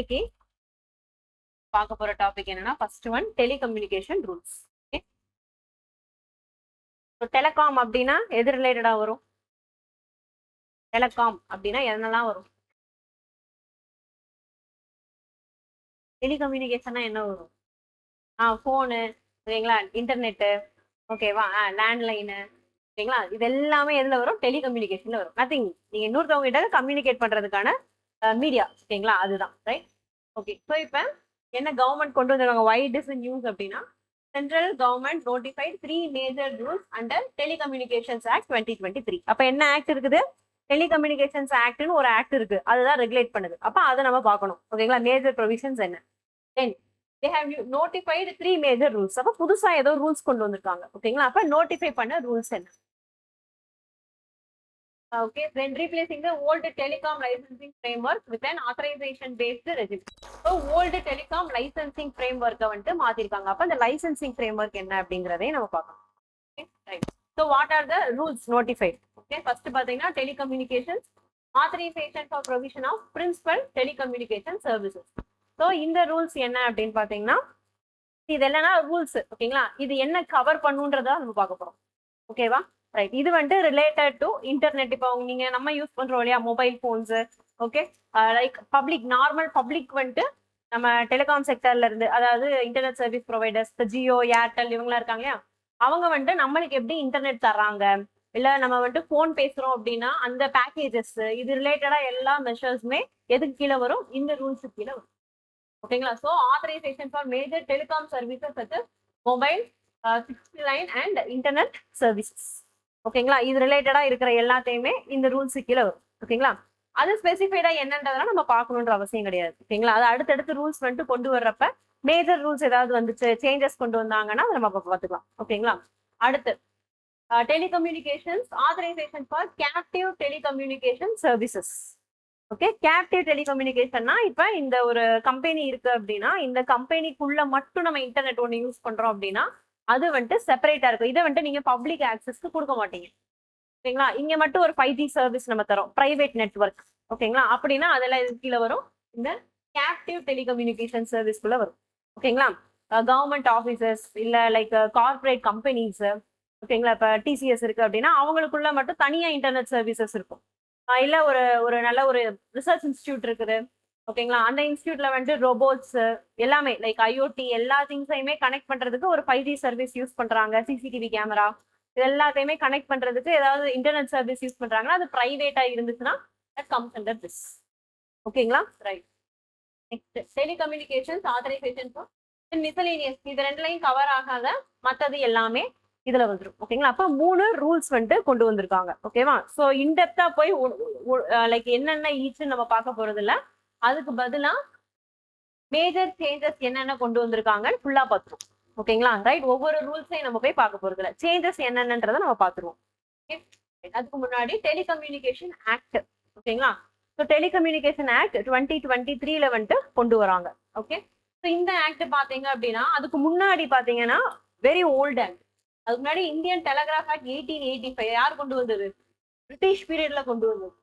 இன்னைக்கு பார்க்க போற டாபிக் என்னன்னா first one telecommunication rules. Telecom அப்படின்னா எது ரிலேட்டடா வரும்? டெலிகாம் அப்படின்னா என்னெல்லாம் வரும்? டெலிகம்யூனிகேஷன்னா என்ன வரும்? ஃபோனு, ஓகேங்களா, இன்டர்நெட்டு, ஓகேவா, லேண்ட்லைனு, ஓகேங்களா, இது எல்லாமே எதுல வரும்? டெலிகம்யூனிகேஷன்ல வரும். நத்திங், நீங்க இன்னொருத்தவங்க கிட்ட கம்யூனிகேட் பண்றதுக்கான மீடியா, ஓகேங்களா, அதுதான். Right, okay. ஸோ இப்போ என்ன கவர்மெண்ட் கொண்டு வந்திருக்காங்க, வை இட் இஸ் நியூஸ் அப்படின்னா, central government notified 3 major rules under telecommunications act 2023. அப்ப என்ன ஆக்ட் இருக்குது? டெலிகம்யூனிகேஷன்ஸ் ஆக்ட்னு ஒரு ஆக்ட் இருக்கு, அதுதான் ரெகுலேட் பண்ணுது. அப்ப அதை நம்ம பார்க்கணும், ஓகேங்களா. மேஜர் ப்ரொவிஷன்ஸ் என்ன? தென் they have notified 3 major rules. அப்ப புதுசா ஏதோ ரூல்ஸ் கொண்டு வந்திருக்காங்க, ஓகேங்களா. அப்ப நோட்டிஃபை பண்ண ரூல்ஸ் என்ன? Okay, then replacing the old telecom licensing framework with an authorization based regime. So old telecom licensing framework வந்து மாத்திருக்காங்க. அப்ப அந்த licensing framework என்ன அப்படிங்கறதையும் நம்ம பார்க்கணும். Okay, right. So what are the rules notified? Okay, first பாத்தீங்கன்னா telecommunications authorization for provision of principal telecommunication services. So இந்த rules என்ன அப்படின்னு பாத்தீங்கன்னா, இது என்னன்னா ரூல்ஸ், ஓகேங்களா. இது என்ன கவர் பண்ணுன்றதா நம்ம பார்க்க போறோம், ஓகேவா. ரைட், இது வந்துட்டு ரிலேட்டட் டு இன்டர்நெட். இப்போ நீங்க நம்ம யூஸ் பண்றோம் இல்லையா, mobile phones, okay, like public, normal public வந்துட்டு நம்ம டெலிகாம் செக்டர்ல இருந்து, அதாவது internet service providers, Jio, Airtel இவங்களா இருக்காங்க இல்லையா, அவங்க வந்துட்டு நம்மளுக்கு எப்படி இன்டர்நெட் தர்றாங்க, இல்ல நம்ம வந்துட்டு போன் பேசுறோம் அப்படின்னா அந்த பேக்கேஜஸ், இது ரிலேட்டடா எல்லா மெஷர்ஸுமே எதுக்கு கீழே வரும்? இந்த ரூல்ஸுக்கு கீழே வரும், ஓகேங்களா. So authorization for major telecom services such as mobile, 60 line and internet services, ஓகேங்களா. இது ரிலேட்டடா இருக்கிற எல்லாத்தையுமே இந்த ரூல்ஸ் கீழே வரும், ஓகேங்களா. அது ஸ்பெசிஃபைடா என்னன்றதெல்லாம் நம்ம பார்க்கணுன்ற அவசியம் கிடையாது, ஓகேங்களா. அது அடுத்தடுத்து ரூல்ஸ் வந்துட்டு கொண்டு வர்றப்ப மேஜர் ரூல்ஸ் ஏதாவது வந்துச்சு, சேஞ்சஸ் கொண்டு வந்தாங்கன்னா அதை நம்ம பார்த்துக்கலாம், ஓகேங்களா. அடுத்து telecommunications authorisation for captive telecommunication services. Okay, captive டெலிகம்யூனிகேஷன்னா இப்ப இந்த ஒரு கம்பெனி இருக்கு அப்படின்னா, இந்த கம்பெனிக்குள்ள மட்டும் நம்ம இன்டர்நெட் ஒன்று யூஸ் பண்றோம் அப்படின்னா அது வந்துட்டு செப்பரேட்டா இருக்கும். இதை வந்துட்டு நீங்க பப்ளிக் ஆக்சஸ்க்கு கொடுக்க மாட்டீங்க, ஓகேங்களா. இங்க மட்டும் ஒரு 5G சர்வீஸ் நம்ம தரோம், பிரைவேட் நெட்வொர்க், ஓகேங்களா. அப்படின்னா அதெல்லாம் இது கீழே வரும், இந்த கேப்டிவ் டெலிகம்யூனிகேஷன் சர்வீஸ்க்குள்ள வரும், ஓகேங்களா. கவர்மெண்ட் ஆஃபீஸஸ் இல்ல லைக் கார்பரேட் கம்பெனிஸ், ஓகேங்களா. இப்ப டிசிஎஸ் இருக்கு அப்படின்னா அவங்களுக்குள்ள மட்டும் தனியா இன்டர்நெட் சர்வீசஸ் இருக்கும். இல்ல ஒரு நல்ல ஒரு ரிசர்ச் இன்ஸ்டியூட் இருக்குது, ஓகேங்களா. அந்த இன்ஸ்டியூட்ல வந்துட்டு ரோபோட்ஸ் எல்லாமே லைக் ஐஓடி எல்லா திங்ஸையுமே கனெக்ட் பண்றதுக்கு ஒரு 5G சர்வீஸ் யூஸ் பண்றாங்க, சிசிடிவி கேமரா இது எல்லாத்தையுமே கனெக்ட் பண்றதுக்கு ஏதாவது இன்டர்நெட் சர்வீஸ் யூஸ் பண்றாங்கன்னா அது பிரைவேட்டா இருந்துச்சுன்னா that comes under this, ஓகேங்களா. Right, next telecommunications authorisation for miscellaneous. இது ரெண்டுலையும் கவர் ஆகாத மற்றது எல்லாமே இதுல வந்துடும், ஓகேங்களா. அப்ப 3 ரூல்ஸ் வந்துட்டு கொண்டு வந்திருக்காங்க, ஓகேவா. ஸோ இன்டெப்தா போய் லைக் என்னென்ன ஈச்சுன்னு நம்ம பார்க்க போறது இல்ல, அதுக்கு பதிலா மேஜர் சேஞ்சஸ் என்னென்ன கொண்டு வந்திருக்காங்கன்னு ஃபுல்லா பார்த்துருவோம், ஓகேங்களா. ரைட், ஒவ்வொரு ரூல்ஸையும் நம்ம போய் பார்க்க போறது இல்ல, சேஞ்சஸ் என்னென்னன்றதை நம்ம பார்த்துருவோம். அதுக்கு முன்னாடி டெலிகம்யூனிகேஷன் ஆக்ட், ஓகேங்களா. ஸோ டெலிகம்யூனிகேஷன் ஆக்ட் 2023ல வந்துட்டு கொண்டு வராங்க, ஓகே. ஸோ இந்த ஆக்ட் பாத்தீங்க அப்படின்னா அதுக்கு முன்னாடி பாத்தீங்கன்னா வெரி ஓல்ட் ஆக்ட். அதுக்கு முன்னாடி இந்தியன் டெலிகிராஃப் ஆக்ட் 1885 யார் கொண்டு வந்தது? பிரிட்டிஷ் பீரியட்ல கொண்டு வந்தது,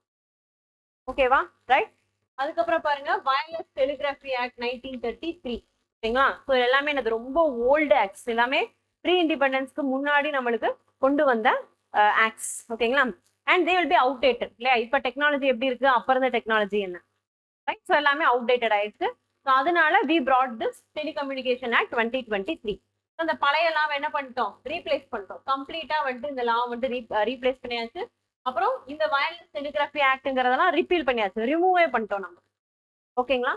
ஓகேவா. ரைட், அதுக்கப்புறம் பாருங்க வயர்லெஸ் டெலிகிராஃபி ஆக்ட் 1933, ஓகேங்களா. ஸோ எல்லாமே எனக்கு ரொம்ப ஓல்டு ஆக்ட்ஸ், எல்லாமே ப்ரீ இண்டிபெண்டன்ஸ்க்கு முன்னாடி நம்மளுக்கு கொண்டு வந்த ஆக்ட்ஸ், ஓகேங்களா. And they will be outdated இல்லையா. இப்போ டெக்னாலஜி எப்படி இருக்கு, அப்ப இருந்த டெக்னாலஜி என்ன, ரைட். ஸோ எல்லாமே அவுடேட்டட் ஆயிடுச்சு. ஸோ அதனால we brought this telecommunication act 2023. அந்த பழைய லா என்ன பண்ணிட்டோம், ரீப்ளேஸ் பண்ணிட்டோம் கம்ப்ளீட்டா வந்துட்டு. இந்த லா வந்துட்டு ரீப்ளேஸ் பண்ணியாச்சு. அப்புறம் இந்த வயர்லெஸ் டெலிகிராஃபி ஆக்ட்ங்கிறதெல்லாம் ரிப்பீல் பண்ணியாச்சு, ரிமூவே பண்ணிட்டோம் நம்ம, ஓகேங்களா.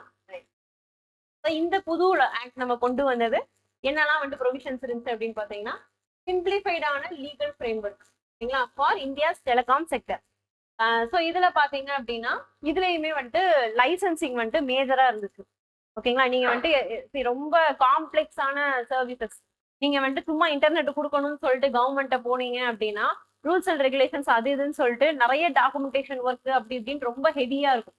இந்த புது ஆக்ட் நம்ம கொண்டு வந்தது என்னெல்லாம் வந்துட்டு ப்ரொவிஷன்ஸ் இருந்துச்சு அப்படின்னு பாத்தீங்கன்னா, சிம்பிளிஃபைடான லீகல் ஃப்ரேம்வொர்க், ஓகேங்களா, for India's telecom sector. So இதுல பாத்தீங்க அப்படின்னா இதுலயுமே வந்துட்டு லைசன்சிங் வந்துட்டு மேஜரா இருந்துச்சு, ஓகேங்களா. நீங்க வந்துட்டு ரொம்ப காம்ப்ளெக்ஸான சர்வீசஸ் நீங்க வந்துட்டு சும்மா இன்டர்நெட் கொடுக்கணும்னு சொல்லிட்டு கவர்மெண்ட்ட போனீங்க அப்படின்னா ரூல்ஸ் அண்ட் ரெகுலேஷன்ஸ் அது இதுன்னு சொல்லிட்டு நிறைய டாக்குமெண்டேஷன் ஒர்க் அப்படி இப்படின்னு ரொம்ப ஹெவியா இருக்கும்,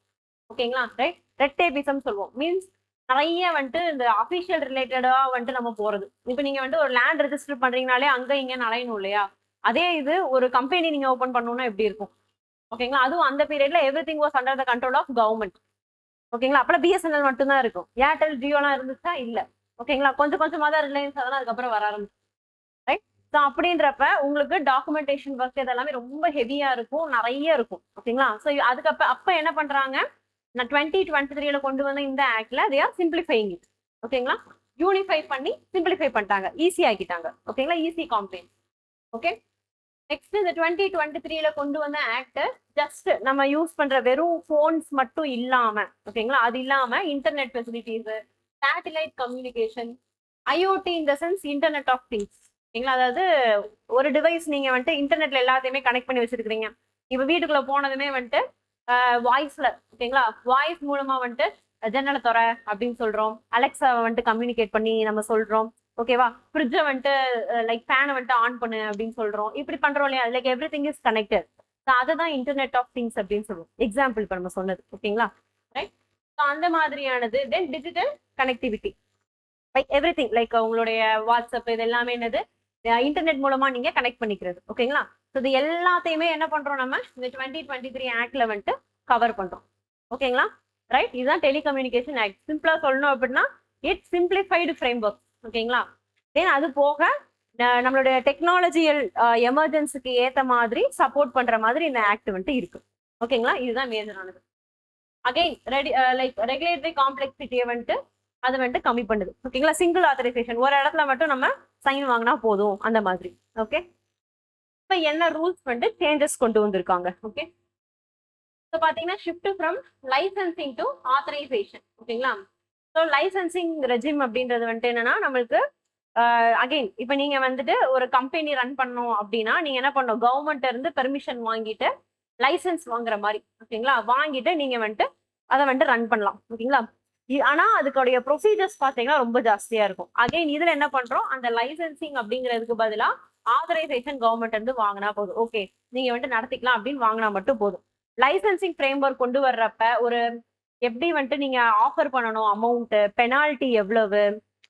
ஓகேங்களா. ரைட், ரெட் டேபிசம் சொல்லுவோம், மீன்ஸ் நிறைய வந்துட்டு இந்த அபிஷியல் ரிலேட்டடா வந்துட்டு நம்ம போறது. இப்போ நீங்க வந்துட்டு ஒரு லேண்ட் ரெஜிஸ்டர் பண்றீங்கனாலே அங்க இங்க நலையணும் இல்லையா. அதே இது ஒரு கம்பெனி நீங்க ஓபன் பண்ணணும்னா எப்படி இருக்கும், ஓகேங்களா. அதுவும் அந்த பீரியட்ல everything was under the control of government, ஓகேங்களா. அப்பெல்லாம் பிஎஸ்என்எல் மட்டும் தான் இருக்கும், ஏர்டெல் ஜியோலாம் இருந்துச்சா இல்ல. ஓகேங்களா, கொஞ்சம் கொஞ்சமா தான் ரிலையன்ஸ் அதெல்லாம் அதுக்கப்புறம் வர ஆரம்பிச்சு. ரைட். ஸோ அப்படின்றப்ப உங்களுக்கு டாக்குமெண்டேஷன் ஒர்க் இதெல்லாமே ரொம்ப ஹெவியா இருக்கும், நிறைய இருக்கும். ஓகேங்களா. ஸோ அப்ப என்ன பண்றாங்க, நான் 2023ல கொண்டு வந்த இந்த ஆக்ட்ல தே ஆர் சிம்பிளிஃபைங் இட். ஓகேங்களா, யூனிஃபை பண்ணி சிம்பிளிஃபை பண்ணிட்டாங்க, ஈஸி ஆக்கிட்டாங்க. ஓகேங்களா, ஈஸி காம்ப்ளைண்ட். ஓகே. நெக்ஸ்ட் இந்த 2023ல கொண்டு வந்த ஆக்ட் ஜஸ்ட் நம்ம யூஸ் பண்ற வெறும் போன்ஸ் மட்டும் இல்லாம, ஓகேங்களா, அது இல்லாம internet facilities, satellite communication, IOT in the sense internet of things. ஓகேங்களா, அதாவது ஒரு டிவைஸ் நீங்க வந்துட்டு இன்டர்நெட்ல எல்லாத்தையுமே கனெக்ட் பண்ணி வச்சிருக்கீங்க. இப்ப வீட்டுக்குள்ள போனதுமே வந்துட்டு வாய்ஸ்ல, ஓகேங்களா, வாய்ஸ் மூலமா வந்துட்டு ஜன்னலை துற அப்படின்னு சொல்றோம், அலெக்சாவை வந்துட்டு கம்யூனிகேட் பண்ணி நம்ம சொல்றோம். ஓகேவா, ஃப்ரிட்ஜை வந்துட்டு லைக் ஃபேனை வந்துட்டு ஆன் பண்ணு அப்படின்னு சொல்றோம். இப்படி பண்றோம் இல்லையா, like every thing is connected. அதுதான் இன்டர்நெட் ஆஃப் திங்ஸ் அப்படின்னு சொல்லுவோம். எக்ஸாம்பிள் இப்ப நம்ம சொன்னது. ஓகேங்களா, ரைட். ஸோ அந்த மாதிரியானது. தென் digital connectivity, like every thing, like உங்களுடைய வாட்ஸ்அப் இது எல்லாமே என்னது, இன்டர்நெட் மூலமா நீங்க கனெக்ட் பண்ணிக்கிறது. ஓகேங்களா. ஸோ இது எல்லாத்தையுமே என்ன பண்றோம் நம்ம இந்த 2023 ஆக்ட்ல வந்துட்டு கவர் பண்றோம். ஓகேங்களா, ரைட். இதுதான் டெலிகம்யூனிகேஷன் ஆக்ட். சிம்பிளா சொல்லணும் அப்படின்னா இட்ஸ் சிம்பிளிஃபைடு ஃப்ரேம் ஒர்க். ஓகேங்களா. தென் அது போக நம்மளுடைய டெக்னாலஜியல் எமர்ஜென்சிக்கு ஏத்த மாதிரி சப்போர்ட் பண்ற மாதிரி இந்த ஆக்ட் வந்துட்டு இருக்கு. ஓகேங்களா, இதுதான் மேஜரானது. அகைன் லைக் ரெகுலேட்டரி காம்ப்ளெக்சிட்டியை வந்துட்டு அதை வந்துட்டு கம்மி பண்ணுது. ஓகேங்களா, சிங்கிள் ஆத்தரைசேஷன், ஒரு இடத்துல மட்டும் நம்ம சைன் வாங்கினா போதும் அந்த மாதிரி. ஓகே. இப்போ என்ன ரூல்ஸ் வந்துட்டு சேஞ்சஸ் கொண்டு வந்திருக்காங்க. ஓகே. ஸோ பார்த்தீங்கன்னா shift from licensing to authorisation. ஓகேங்களா. ஸோ லைசன்சிங் ரெஜிம் அப்படின்றது வந்துட்டு என்னன்னா நம்மளுக்கு அகைன் இப்போ நீங்க வந்துட்டு ஒரு கம்பெனி ரன் பண்ணணும் அப்படின்னா நீங்க என்ன பண்ணணும், கவர்மெண்ட் இருந்து பெர்மிஷன் வாங்கிட்டு லைசன்ஸ் வாங்குற மாதிரி. ஓகேங்களா, வாங்கிட்டு நீங்க வந்துட்டு அதை வந்துட்டு ரன் பண்ணலாம். ஓகேங்களா. ஆனா அதுக்குடைய ப்ரொசீஜர்ஸ் பாத்தீங்கன்னா ரொம்ப ஜாஸ்தியா இருக்கும். அகைன் இதுல என்ன பண்றோம், அந்த லைசன்சிங் அப்படிங்கிறதுக்கு பதிலா ஆதரைசேஷன் கவர்மெண்ட் இருந்து வாங்கினா போதும். ஓகே, நீங்க வந்துட்டு நடத்திக்கலாம் அப்படின்னு வாங்கினா மட்டும் போதும். லைசன்சிங் ஃப்ரேம் ஒர்க் கொண்டு வர்றப்ப ஒரு எப்படி வந்துட்டு நீங்க ஆஃபர் பண்ணணும், அமௌண்ட், பெனால்டி எவ்வளவு,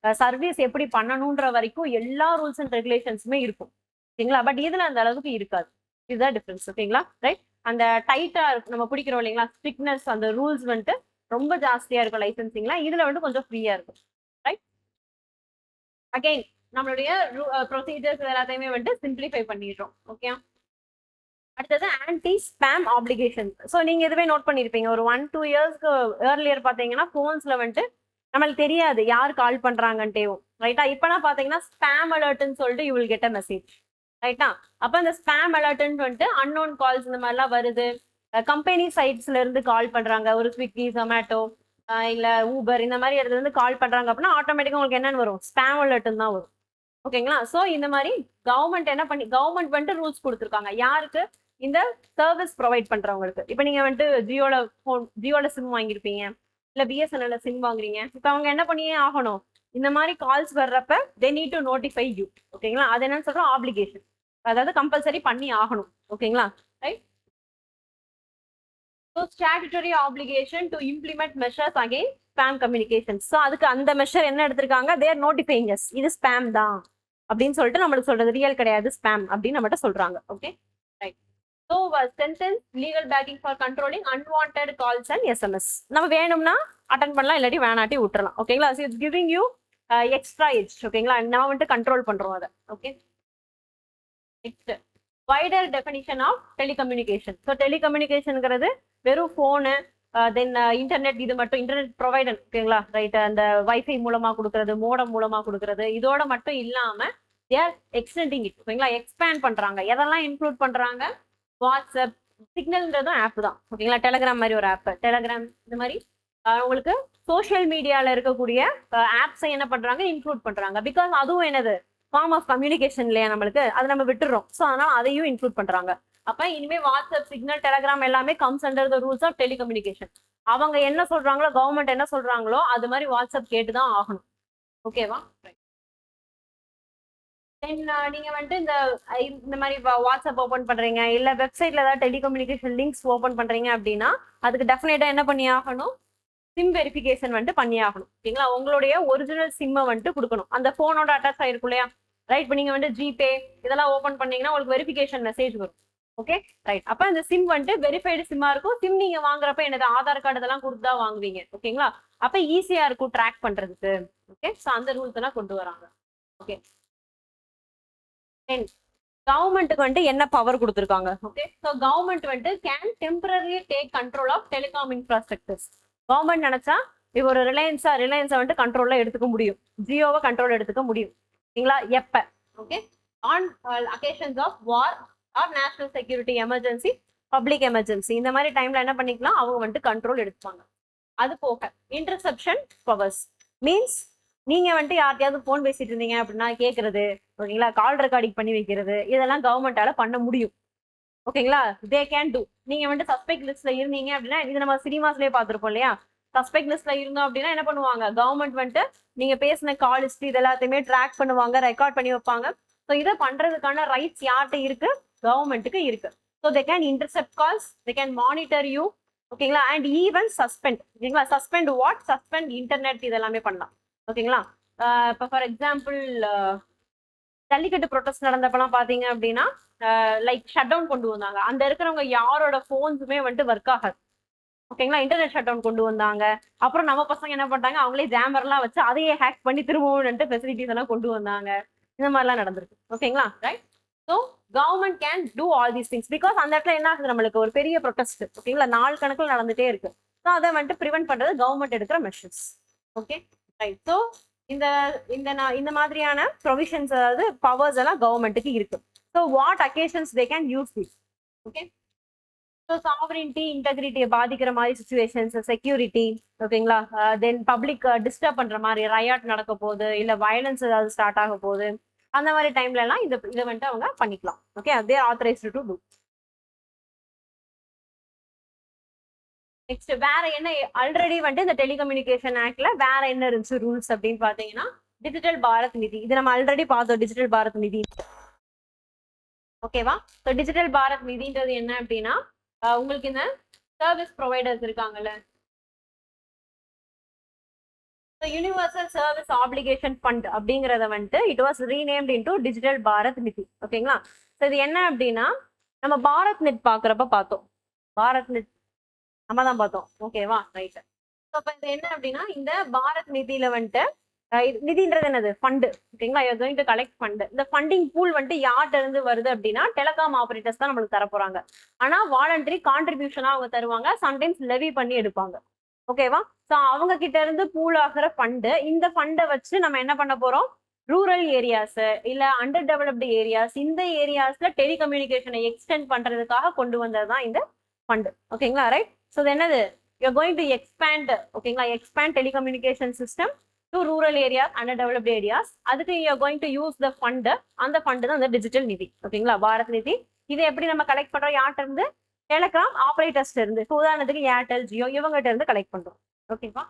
சர்வீஸ் எப்படி பண்ணணும்ன்ற வரைக்கும் எல்லா ரூல்ஸ் அண்ட் ரெகுலேஷன்ஸுமே இருக்கும். ஓகேங்களா. பட் இதுல அந்த அளவுக்கு இருக்காது. இதுதான் டிஃபரன்ஸ். ஓகேங்களா, ரைட். அந்த டைட்டா நம்ம பிடிக்கிறோம் இல்லைங்களா, ஸ்ட்ரிக்ட்னஸ், அந்த ரூல்ஸ் வந்துட்டு ரொம்ப ஜாஸ்தியா இருக்கும் லைசன்சிங்ல. இதுல வந்து கொஞ்சம் ஃப்ரீயா இருக்கும். ரைட். அகைன் நம்மளுடைய ப்ரொசீஜர்ஸ் எல்லாத்தையுமே வந்துட்டு சிம்பிளிஃபை பண்ணிடுறோம். ஓகே. அடுத்தது ஆன்டி ஸ்பேம் ஆப்ளிகேஷன். ஸோ நீங்க இதுவே நோட் பண்ணிருப்பீங்க, ஒரு 1-2 இயர்ஸ்க்கு ஏர்லியர் பாத்தீங்கன்னா போன்ஸ்ல வந்துட்டு நம்மளுக்கு தெரியாது யார் கால் பண்றாங்கன்ட்டேவும். ரைட்டா. இப்பெல்லாம் பாத்தீங்கன்னா ஸ்பேம் அலர்ட்னு சொல்லிட்டு you will get a message. ரைட்டா. அப்ப அந்த ஸ்பேம் அலர்ட்னு வந்துட்டு அன்னோன் கால்ஸ் இந்த மாதிரிலாம் வருது. கம்பெனி சைட்ஸ்ல இருந்து கால் பண்றாங்க, ஒரு ஸ்விக்கி, ஜொமேட்டோ இல்ல ஊபர் இந்த மாதிரி இடத்துல இருந்து கால் பண்றாங்க அப்படின்னா ஆட்டோமேட்டிக்கா உங்களுக்கு என்னன்னு வரும், ஸ்பேம் அலர்ட்னு தான் வரும். ஓகேங்களா. சோ இந்த மாதிரி கவர்மெண்ட் என்ன பண்ணி, கவர்மெண்ட் வந்துட்டு ரூல்ஸ் கொடுத்துருக்காங்க யாருக்கு, இந்த சர்வீஸ் ப்ரொவைட் பண்றவங்களுக்கு. இப்ப நீங்க வந்துட்டு ஜியோல சிம் வாங்கியிருப்பீங்க, இல்ல பிஎஸ்என்எல்ல சிம் வாங்குறீங்க. இப்ப அவங்க என்ன பண்ணியே ஆகணும், இந்த மாதிரி கால்ஸ் வர்றப்ப they need to notify you. ஓகேங்களா. அது என்னன்னு சொல்றோம், ஆப்ளிகேஷன், அதாவது கம்பல்சரி பண்ணி ஆகணும். ஓகேங்களா, right. So statutory obligation to implement measures against spam communications. So அதுக்கு அந்த மெஷர் என்ன எடுத்திருக்காங்க, they are notifying us இது ஸ்பேம் தான் அப்படின்னு சொல்லிட்டு நம்மளுக்கு சொல்றது, ரியல் கிடையாது ஸ்பேம் அப்படின்னு நம்மகிட்ட சொல்றாங்க. Okay, right. So sentence legal backing for controlling unwanted calls and SMS. நம்ம வேணும்னா அட்டன் பண்ணலாம், இல்லாட்டி வேணாட்டி விட்டுறலாம். ஓகேங்களா. So it's giving you extra edge. ஓகேங்களா, நம்ம வந்துட்டு கண்ட்ரோல் பண்றோம் அதை. Okay. Next wider definition of telecommunication. So டெலிகம்யூனிகேஷனுங்கிறது வெறும் ஃபோனு, தென் இன்டர்நெட், இது மட்டும் இன்டர்நெட் ப்ரொவைடர். ஓகேங்களா, ரைட். அந்த வைஃபை மூலமா கொடுக்கறது, மோடம் மூலமா கொடுக்கறது, இதோட மட்டும் இல்லாம தேர் எக்ஸ்டெண்டிங் இட். ஓகேங்களா, எக்ஸ்பேண்ட் பண்றாங்க. எதெல்லாம் இன்க்ளூட் பண்றாங்க, வாட்ஸ்அப், சிக்னல்ன்றதும் ஆப் தான். ஓகேங்களா, டெலகிராம் மாதிரி ஒரு ஆப், டெலகிராம் இந்த மாதிரி உங்களுக்கு சோஷியல் மீடியால இருக்கக்கூடிய ஆப்ஸை என்ன பண்றாங்க, இன்க்ளூட் பண்றாங்க. பிகாஸ் அதுவும் என்னது, ஃபார்ம் ஆஃப் கம்யூனிகேஷன் இல்லையா நம்மளுக்கு, அதை நம்ம விட்டுறோம். ஸோ அதனால அதையும் இன்க்ளூட் பண்றாங்க. அப்ப இனிமே வாட்ஸ்அப், சிக்னல், டெலகிராம் எல்லாமே comes under the rules of telecommunication. அவங்க என்ன சொல்றாங்களோ, கவர்மெண்ட் என்ன சொல்றாங்களோ அது மாதிரி வாட்ஸ்அப் கேட்டுதான் ஆகணும். ஓகேவா. தென் நீங்க வந்துட்டு இந்த மாதிரி வாட்ஸ்அப் ஓபன் பண்றீங்க, இல்ல வெப்சைட்ல ஏதாவது டெலிகம்யூனிகேஷன் லிங்க்ஸ் ஓபன் பண்றீங்க அப்படின்னா அதுக்கு டெஃபினட்டா என்ன பண்ணி ஆகணும், சிம் வெரிஃபிகேஷன் வந்துட்டு பண்ணி ஆகணும். ஓகேங்களா. உங்களுடைய ஒரிஜினல் சிம்மை வந்துட்டு கொடுக்கணும், அந்த போனோட அட்டாச் ஆயிருக்கும் இல்லையா, ரைட். இப்போ நீங்க வந்து ஜிபே இதெல்லாம் ஓபன் பண்ணீங்கன்னா உங்களுக்கு வெரிஃபிகேஷன் மெசேஜ் வரும். Okay right. அப்ப இந்த சிம் வந்துட்டு வெரிஃபைடு சிம்மா இருக்கும். சிம் நீங்க வாங்குறப்ப என்னது ஆதார் கார்டு இதெல்லாம் கொடுத்து தான் வாங்குவீங்க. ஓகேங்களா? அப்ப ஈஸியா இருக்கும் ட்ராக் பண்றதுக்கு. ஓகே, சோ அந்த ரூல்ஸ் எல்லாம் கொண்டு வராங்க. ஓகே, கவர்மெண்ட்டுக்கு வந்துட்டு என்ன பவர் கொடுத்துருக்காங்க? ஓகே, ஸோ கவர்மெண்ட் வந்துட்டு can temporary take control of telecom infrastructures. Government நினைச்சா இப்போ ஒரு ரிலையன்ஸை வந்துட்டு கண்ட்ரோல்ல எடுத்துக்க முடியும், ஜியோவை கண்ட்ரோல் எடுத்துக்க முடியும். சரிங்களா? எப்ப? Okay, on occasions of war or national security emergency, public emergency, இந்த மாதிரி டைம்ல என்ன பண்ணிக்கலாம், அவங்க வந்துட்டு கண்ட்ரோல் எடுத்துப்பாங்க. அது போக இன்டர்செப்ஷன் பவர்ஸ் மீன்ஸ் நீங்க வந்துட்டு யார்ட்டையாவது போன் பேசிட்டு இருந்தீங்க அப்படின்னா கேட்கறது, ஓகேங்களா, கால் ரெக்கார்டிங் பண்ணி வைக்கிறது, இதெல்லாம் கவர்மெண்டால பண்ண முடியும். ஓகேங்களா? They can do. நீங்க வந்துட்டு சஸ்பெக்ட் லிஸ்ட்ல இருந்தீங்க அப்படின்னா, இது நம்ம சினிமாஸ்லயே பார்த்துருப்போம் இல்லையா, சஸ்பெக்ட் லிஸ்ட்ல இருந்தோம் அப்படின்னா என்ன பண்ணுவாங்க, கவர்மெண்ட் வந்துட்டு நீங்க பேசின கால் ஹிஸ்ட்ரி இது எல்லாத்தையுமே ட்ராக் பண்ணுவாங்க, ரெக்கார்ட் பண்ணி வைப்பாங்க. ஸோ இதை பண்றதுக்கான ரைட்ஸ் யார்கிட்ட இருக்கு? கவர்மெண்ட்டுக்கு இருக்கு. So they can intercept calls, they can monitor you, ஓகேங்களா, அண்ட் ஈவன் சஸ்பெண்ட். ஓகேங்களா? Suspend what? சஸ்பெண்ட் இன்டர்நெட், இதெல்லாமே பண்ணலாம். ஓகேங்களா? இப்போ ஃபார் எக்ஸாம்பிள் ஜல்லிக்கட்டு ப்ரொடெஸ்ட் நடந்தப்பெல்லாம் பாத்தீங்க அப்படின்னா லைக் ஷட் டவுன் கொண்டு வந்தாங்க. அந்த இருக்கிறவங்க யாரோட போன்ஸுமே வந்துட்டு ஒர்க் ஆகாது. ஓகேங்களா? இன்டர்நெட் ஷட் டவுன் கொண்டு வந்தாங்க. அப்புறம் நம்ம பசங்க என்ன பண்ணாங்க, அவங்களே ஜாமர்லாம் வச்சு அதையே ஹேக் பண்ணி திரும்பவும் ஃபெசிலிட்டிஸ் எல்லாம் கொண்டு வந்தாங்க. இந்த மாதிரிலாம் நடந்திருக்கு. ஓகேங்களா? Right. So government can do all these things because அந்த இடத்துல என்ன ஆகுது, நம்மளுக்கு ஒரு பெரிய ப்ரொடெஸ்ட், ஓகேங்களா, நாள் கணக்கில் நடந்துட்டே இருக்கு. ஸோ அதை வந்துட்டு ப்ரிவென்ட் பண்றது கவர்மெண்ட் எடுக்கிற மெஷர்ஸ். Okay right. ஸோ இந்த இந்த மாதிரியான ப்ரொவிஷன்ஸ், அதாவது பவர்ஸ் எல்லாம் கவர்மெண்ட்டுக்கு இருக்கு. So what occasions they can use this? Okay, so sovereignty இன்டெகிரிட்டியை பாதிக்கிற மாதிரி சுச்சுவேஷன்ஸ், செக்யூரிட்டி, ஓகேங்களா, தென் பப்ளிக் டிஸ்டர்ப் பண்ற மாதிரி ரயாட் நடக்க போகுது, இல்லை வயலன்ஸ் ஏதாவது ஸ்டார்ட் ஆக போகுது, அந்த மாதிரி டைம்ல எல்லாம் இதை வந்துட்டு அவங்க பண்ணிக்கலாம். Okay, they are authorized to do. Next வேற என்ன ஆல்ரெடி வந்துட்டு இந்த டெலிகம்யூனிகேஷன் ஆக்ட்ல வேற என்ன இருந்துச்சு ரூல்ஸ் அப்படின்னு பாத்தீங்கன்னா, டிஜிட்டல் பாரத் நிதி. இது நம்ம ஆல்ரெடி பார்த்தோம், டிஜிட்டல் பாரத் நிதி. ஓகேவா? ஸோ டிஜிட்டல் பாரத் நிதின்றது என்ன அப்படின்னா, உங்களுக்கு இந்த சர்வீஸ் ப்ரொவைடர்ஸ் இருக்காங்கல்ல, யூனிவர்சல் சர்வீஸ் ஆப்ளிகேஷன் ஃபண்ட் அப்படிங்கறத வந்துட்டு it was renamed into digital Bharat நிதி. ஓகேங்களா? ஸோ இது என்ன அப்படின்னா, நம்ம பாரத் நெட் பாக்குறப்ப பார்த்தோம், பாரத் நெட் நம்ம தான் பார்த்தோம். ஓகேவா? ரைட். ஸோ இப்போ இது என்ன அப்படின்னா, இந்த பாரத் நிதியில வந்துட்டு நிதின்றது என்னது? ஃபண்டு. ஓகேங்களா? You are going to collect fund. இந்த ஃபண்டிங் பூல் வந்துட்டு யார்கிட்ட இருந்து வருது அப்படின்னா, டெலிகாம் ஆபரேட்டர்ஸ் தான் நம்மளுக்கு தர போறாங்க. ஆனா வாலண்டரி கான்ட்ரிபியூஷனா அவங்க தருவாங்க, சம்டைம்ஸ் லெவி பண்ணி எடுப்பாங்க. ஓகேவா? ஸோ அவங்க கிட்ட இருந்து பூல் ஆகிற ஃபண்டு, இந்த ஃபண்டை வச்சு நம்ம என்ன பண்ண போறோம், ரூரல் ஏரியாஸ் இல்ல அண்டர் டெவலப்டு ஏரியாஸ், இந்த ஏரியாஸ்ல டெலிகம்யூனிகேஷனை எக்ஸ்டெண்ட் பண்றதுக்காக கொண்டு வந்ததுதான் இந்த ஃபண்டு. ஓகேங்களா? ரைட். ஸோ இது என்னது, you are going to expand, ஓகேங்களா, expand telecommunication system to rural areas, under developed areas. அதுக்கு you are going to use the fund. அந்த ஃபண்டு தான் இந்த டிஜிட்டல் நிதி. ஓகேங்களா? பாரத் நிதி. இதை எப்படி நம்ம கலெக்ட் பண்றோம்? யார்கிட்ட இருந்து? டெலிகாம் ஆபரேட்டர்ஸ் இருந்து. உதாரணத்துக்கு ஏர்டெல், ஜியோ, இவங்ககிட்ட இருந்து கலெக்ட் பண்றோம். ஓகேவா?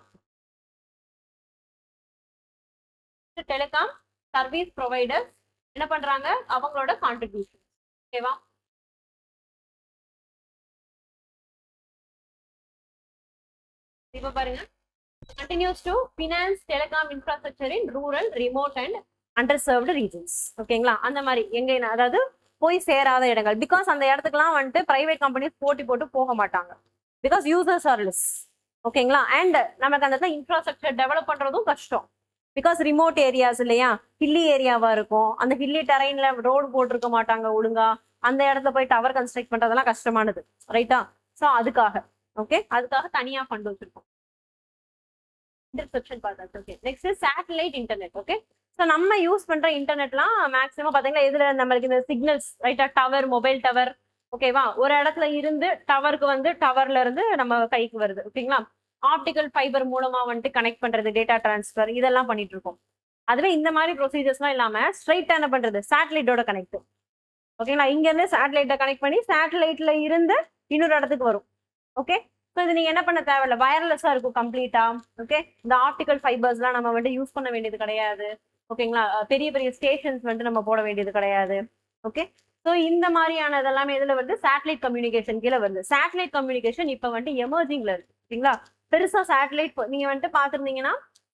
டெலிகாம் சர்வீஸ் ப்ரொவைடர்ஸ் என்ன பண்றாங்க, அவங்களோட கான்ட்ரிபியூஷன். ஓகேவா? இப்ப பாருங்க, continues to finance telecom infrastructure in rural, remote and underserved regions. ஓகேங்களா? அந்த மாதிரி எங்க, அதாவது போய் சேராத இடங்கள், பிகாஸ் அந்த இடத்துக்குலாம் வந்துட்டு பிரைவேட் கம்பெனிஸ் போட்டி போட்டு போக மாட்டாங்க, பிகாஸ் யூசர்ஸ் ஆர் லெஸ். ஓகேங்களா? அண்ட் நமக்கு அந்த இன்ஃப்ராஸ்ட்ரக்சர் டெவலப் பண்றதும் கஷ்டம், பிகாஸ் ரிமோட் ஏரியாஸ் இல்லையா, ஹில்லி ஏரியாவா இருக்கும். அந்த ஹில்லி டெரைன்ல ரோடு போட்டிருக்க மாட்டாங்க ஒழுங்கா, அந்த இடத்துல போய் டவர் கன்ஸ்ட்ரக்ட் பண்றதெல்லாம் கஷ்டமானது. ரைட்டா? ஸோ அதுக்காக, ஓகே, அதுக்காக தனியா ஃபண்ட் வச்சிருக்கோம். இன்டர்செப்ஷன் பார்த்தாச்சு. Okay, next satellite internet. Okay, so நம்ம யூஸ் பண்ற இன்டர்நெட்லாம் மேக்ஸிமம் பாத்தீங்கன்னா எதுல நம்மளுக்கு இந்த சிக்னல்ஸ், ரைட்டா, டவர், மொபைல் டவர். ஓகேவா? ஒரு இடத்துல இருந்து டவருக்கு வந்து டவர்ல இருந்து நம்ம கைக்கு வருது. ஓகேங்களா? ஆப்டிக்கல் ஃபைபர் மூலமா வந்துட்டு கனெக்ட் பண்றது, டேட்டா டிரான்ஸ்ஃபர், இதெல்லாம் பண்ணிட்டு இருக்கோம். அதுவே இந்த மாதிரி ப்ரொசீஜர்ஸ்லாம் இல்லாம ஸ்ட்ரைட்டா என்ன பண்றது, சேட்டலைட்டோட கனெக்ட். ஓகேங்களா? இங்க இருந்து சேட்டலைட்டை கனெக்ட் பண்ணி சேட்டலைட்ல இருந்து இன்னொரு இடத்துக்கு வரும். ஓகே, ஸோ இது நீங்க என்ன பண்ண தேவையில்ல, வயர்லெஸ்ஸா இருக்கும் கம்ப்ளீட்டா. ஓகே, இந்த ஆப்டிக்கல் ஃபைபர்ஸ்லாம் நம்ம வந்து யூஸ் பண்ண வேண்டியது கிடையாது. ஓகேங்களா? பெரிய பெரிய ஸ்டேஷன்ஸ் வந்து நம்ம போட வேண்டியது கிடையாது. ஓகே, ஸோ இந்த மாதிரியான இதெல்லாமே இதுல வந்து சேட்டலைட் கம்யூனிகேஷன் கீழே வருது. சேட்டலைட் கம்யூனிகேஷன் இப்போ வந்துட்டு எமர்ஜிங்ல இருக்கு. ஓகேங்களா? பெருசா சேட்டலைட் நீங்க வந்துட்டு பாத்துருந்தீங்கன்னா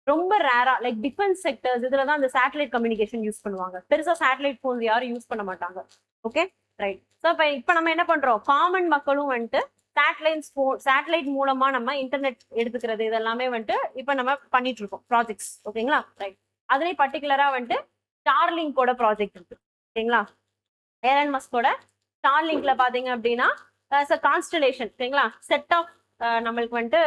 ரொம்ப ரேரா, லைக் டிஃபென்ஸ் செக்டர்ஸ் இதுல தான் இந்த சேட்டலைட் கம்யூனிகேஷன் யூஸ் பண்ணுவாங்க. பெருசா சேட்டலைட் போன்ஸ் யாரும் யூஸ் பண்ண மாட்டாங்க. Okay, right. ஸோ இப்போ நம்ம என்ன பண்றோம், காமன் மக்களும் வந்துட்டு சேட்டலைட் மூலமா நம்ம இன்டர்நெட் எடுத்துக்கிறது இதெல்லாமே வந்துட்டு இப்போ நம்ம பண்ணிட்டு இருக்கோம் ப்ராஜெக்ட்ஸ். ஓகேங்களா, ரைட். அதுலேயும் பர்டிகுலரா வந்துட்டு ஸ்டார்லிங்கோட ப்ராஜெக்ட் இருக்கு. ஓகேங்களா, ஏலன் மஸ்கோட ஸ்டார்லிங்க்ல பாத்தீங்க அப்படின்னா கான்ஸ்டலேஷன். ஓகேங்களா, செட் ஆஃப் நம்மளுக்கு வந்துட்டு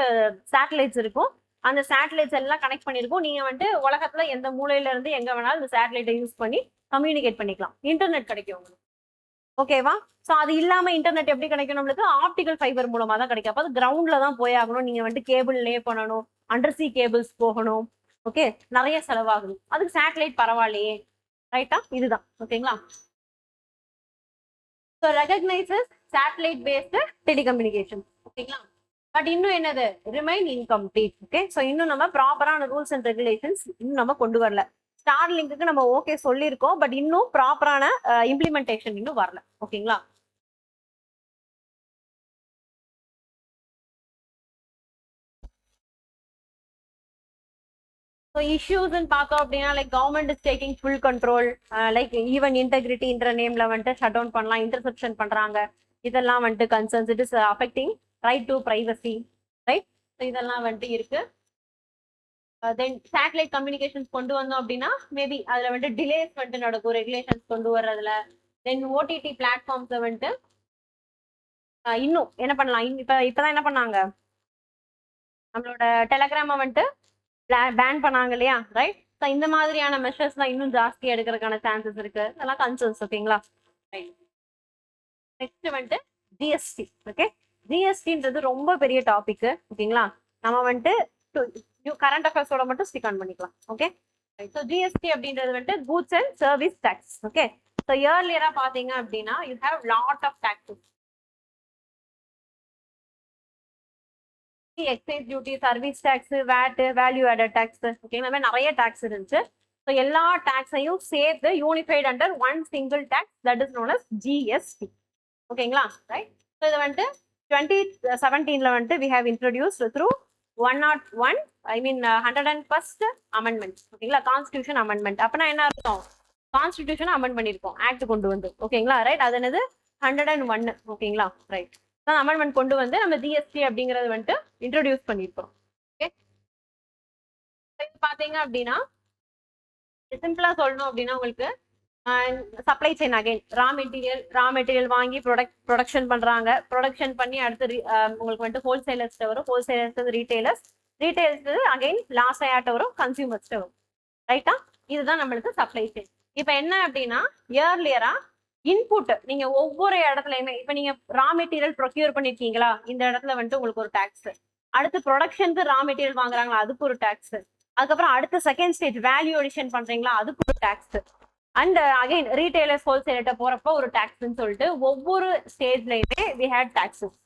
சேட்டலைட்ஸ் இருக்கும். அந்த சேட்டலைட்ஸ் எல்லாம் கனெக்ட் பண்ணிருக்கோம். நீங்க வந்துட்டு உலகத்துல எந்த மூலையில இருந்து எங்க வேணாலும் இந்த சேட்டலைட்டை யூஸ் பண்ணி கம்யூனிகேட் பண்ணிக்கலாம். இன்டர்நெட் கிடைக்கும் உங்களுக்கு. ஓகேவா, ஸோ அது இல்லாம இன்டர்நெட் எப்படி கிடைக்கும் நம்மளுக்கு, ஆப்டிகல் ஃபைபர் மூலமா தான் கிடைக்கும். அப்போ அது கிரவுண்ட்ல தான் போய் ஆகணும். நீங்க வந்துட்டு கேபிள் லே பண்ணணும், அண்டர் சி கேபிள்ஸ் போகணும். ஓகே, நிறைய செலவாகுது. அதுக்கு சேட்டலைட் பரவாயில்லையே. ரைட்டா, இதுதான். ஓகேங்களா, so recognises satellite based telecommunication. ஓகேங்களா, பட் இன்னும் என்னது, ரிமைன் இன்கம்ப்ளீட். ஓகே, ஸோ இன்னும் நம்ம ப்ராப்பரான ரூல்ஸ் அண்ட் ரெகுலேஷன்ஸ் இன்னும் நம்ம கொண்டு வரல. ஸ்டார்லிங்க்கு நம்ம ஓகே சொல்லியிருக்கோம், பட் இன்னும் ப்ராப்பரான இம்ப்ளிமெண்டேஷன் இன்னும் வரல. ஓகேங்களா, ஸோ இஷ்யூஸ்ன்னு பார்த்தோம் அப்படின்னா like government is taking full control, like even இன்டெகிரிட்டின்ற நேம்ல வந்துட்டு ஷட் டவுன் பண்ணலாம், இன்டர்செப்ஷன் பண்றாங்க. இதெல்லாம் வந்துட்டு concerns. It is affecting right to privacy. Right, so இதெல்லாம் வந்துட்டு இருக்கு. தென் சேட்டலைட் கம்யூனிகேஷன்ஸ் கொண்டு வந்தோம் அப்படின்னா மேபி அதுல வந்துட்டு டிலேஸ் வந்துட்டு நடக்கும் ரெகுலேஷன்ஸ் கொண்டு வர்றதுல. தென் ஓடிடி பிளாட்ஃபார்ம்ஸை வந்துட்டு இன்னும் என்ன பண்ணலாம், இப்பதான் என்ன பண்ணாங்க, நம்மளோட டெலகிராமை வந்துட்டு பேன் பண்ணாங்க இல்லையா, ரைட். ஸோ இந்த மாதிரியான மெஷர்ஸ்லாம் இன்னும் ஜாஸ்தி எடுக்கிறதுக்கான சான்சஸ் இருக்கு. அதெல்லாம் கன்சர்ன்ஸ். ஓகேங்களா, ரைட். நெக்ஸ்ட் வந்துட்டு ஜிஎஸ்டி. ஓகே, ஜிஎஸ்டின்றது ரொம்ப பெரிய டாபிக். ஓகேங்களா, நம்ம வந்துட்டு கரண்ட் அஃபேர்ஸோட மட்டும் ஸ்டிக் ஆன் பண்ணிக்கலாம். ஓகே, ஸோ ஜிஎஸ்டி அப்படின்றது வந்துட்டு goods and service tax. Okay, so இயர்லியரா பாத்தீங்க அப்படின்னா you have lot of taxes. Excise duty, service tax, VAT, value added tax. Okay, இந்த மாதிரி நிறைய டாக்ஸ் இருந்துச்சு. ஸோ எல்லா டாக்ஸையும் சேர்த்து unified under one single tax, that is known as GST. ஓகேங்களா, ரைட். ஸோ இது வந்துட்டு 2017 வந்துட்டு we have introduced through 101, I mean 101st amendment. ஓகேங்களா, கான்ஸ்டியூஷன் அமெண்ட்மெண்ட். அப்பனா என்ன அர்த்தம், கான்ஸ்டியூஷன் அமெண்ட் பண்ணிருக்கோம், ஆக்ட் கொண்டு வந்து. ஓகேங்களா, ரைட். அது என்னது 101. ஓகேங்களா, ரைட். அமெண்ட்மெண்ட் கொண்டு வந்து நம்ம ஜிஎஸ்டி அப்படிங்கறது வந்துட்டு இன்ட்ரோடியூஸ் பண்ணிருக்கோம். ஓகே, பாத்தீங்க அப்படின்னா சிம்பிளா சொல்லணும் அப்படின்னா உங்களுக்கு supply chain again raw material வாங்கி ப்ரொடக்ஷன் பண்றாங்க. ப்ரொடக்ஷன் பண்ணி அடுத்து உங்களுக்கு வந்துட்டு ஹோல்சேலர்ஸ்ட வரும், ஹோல்சேலர்ஸ் ரீட்டைலர்ஸ் அகைன் லாஸ்ட் ஆயாட்ட வரும், கன்சியூமர்ஸ்ட வரும். ரைட்டா, இதுதான் நம்மளுக்கு சப்ளை செயின். இப்போ என்ன அப்படின்னா இயர்லியரா இன்புட் நீங்க ஒவ்வொரு இடத்துலயுமே இப்ப நீங்க ரா மெட்டீரியல் ப்ரொக்யூர் பண்ணிருக்கீங்களா, இந்த இடத்துல வந்துட்டு உங்களுக்கு ஒரு டாக்ஸ். அடுத்து ப்ரொடக்ஷனுக்கு ரா மெட்டீரியல் வாங்குறாங்களா, அதுக்கு ஒரு டாக்ஸ். அதுக்கப்புறம் அடுத்த செகண்ட் ஸ்டேஜ் வேல்யூ அடிஷன் பண்றீங்களா, அதுக்கு ஒரு டாக்ஸ். அண்ட் அகைன் ரீட்டைலர்ஸ் ஹோல்சேலர்ட்ட போறப்ப ஒரு டாக்ஸ்ன்னு சொல்லிட்டு ஒவ்வொரு ஸ்டேஜ்லயுமே வி ஹேட் டாக்ஸஸ்.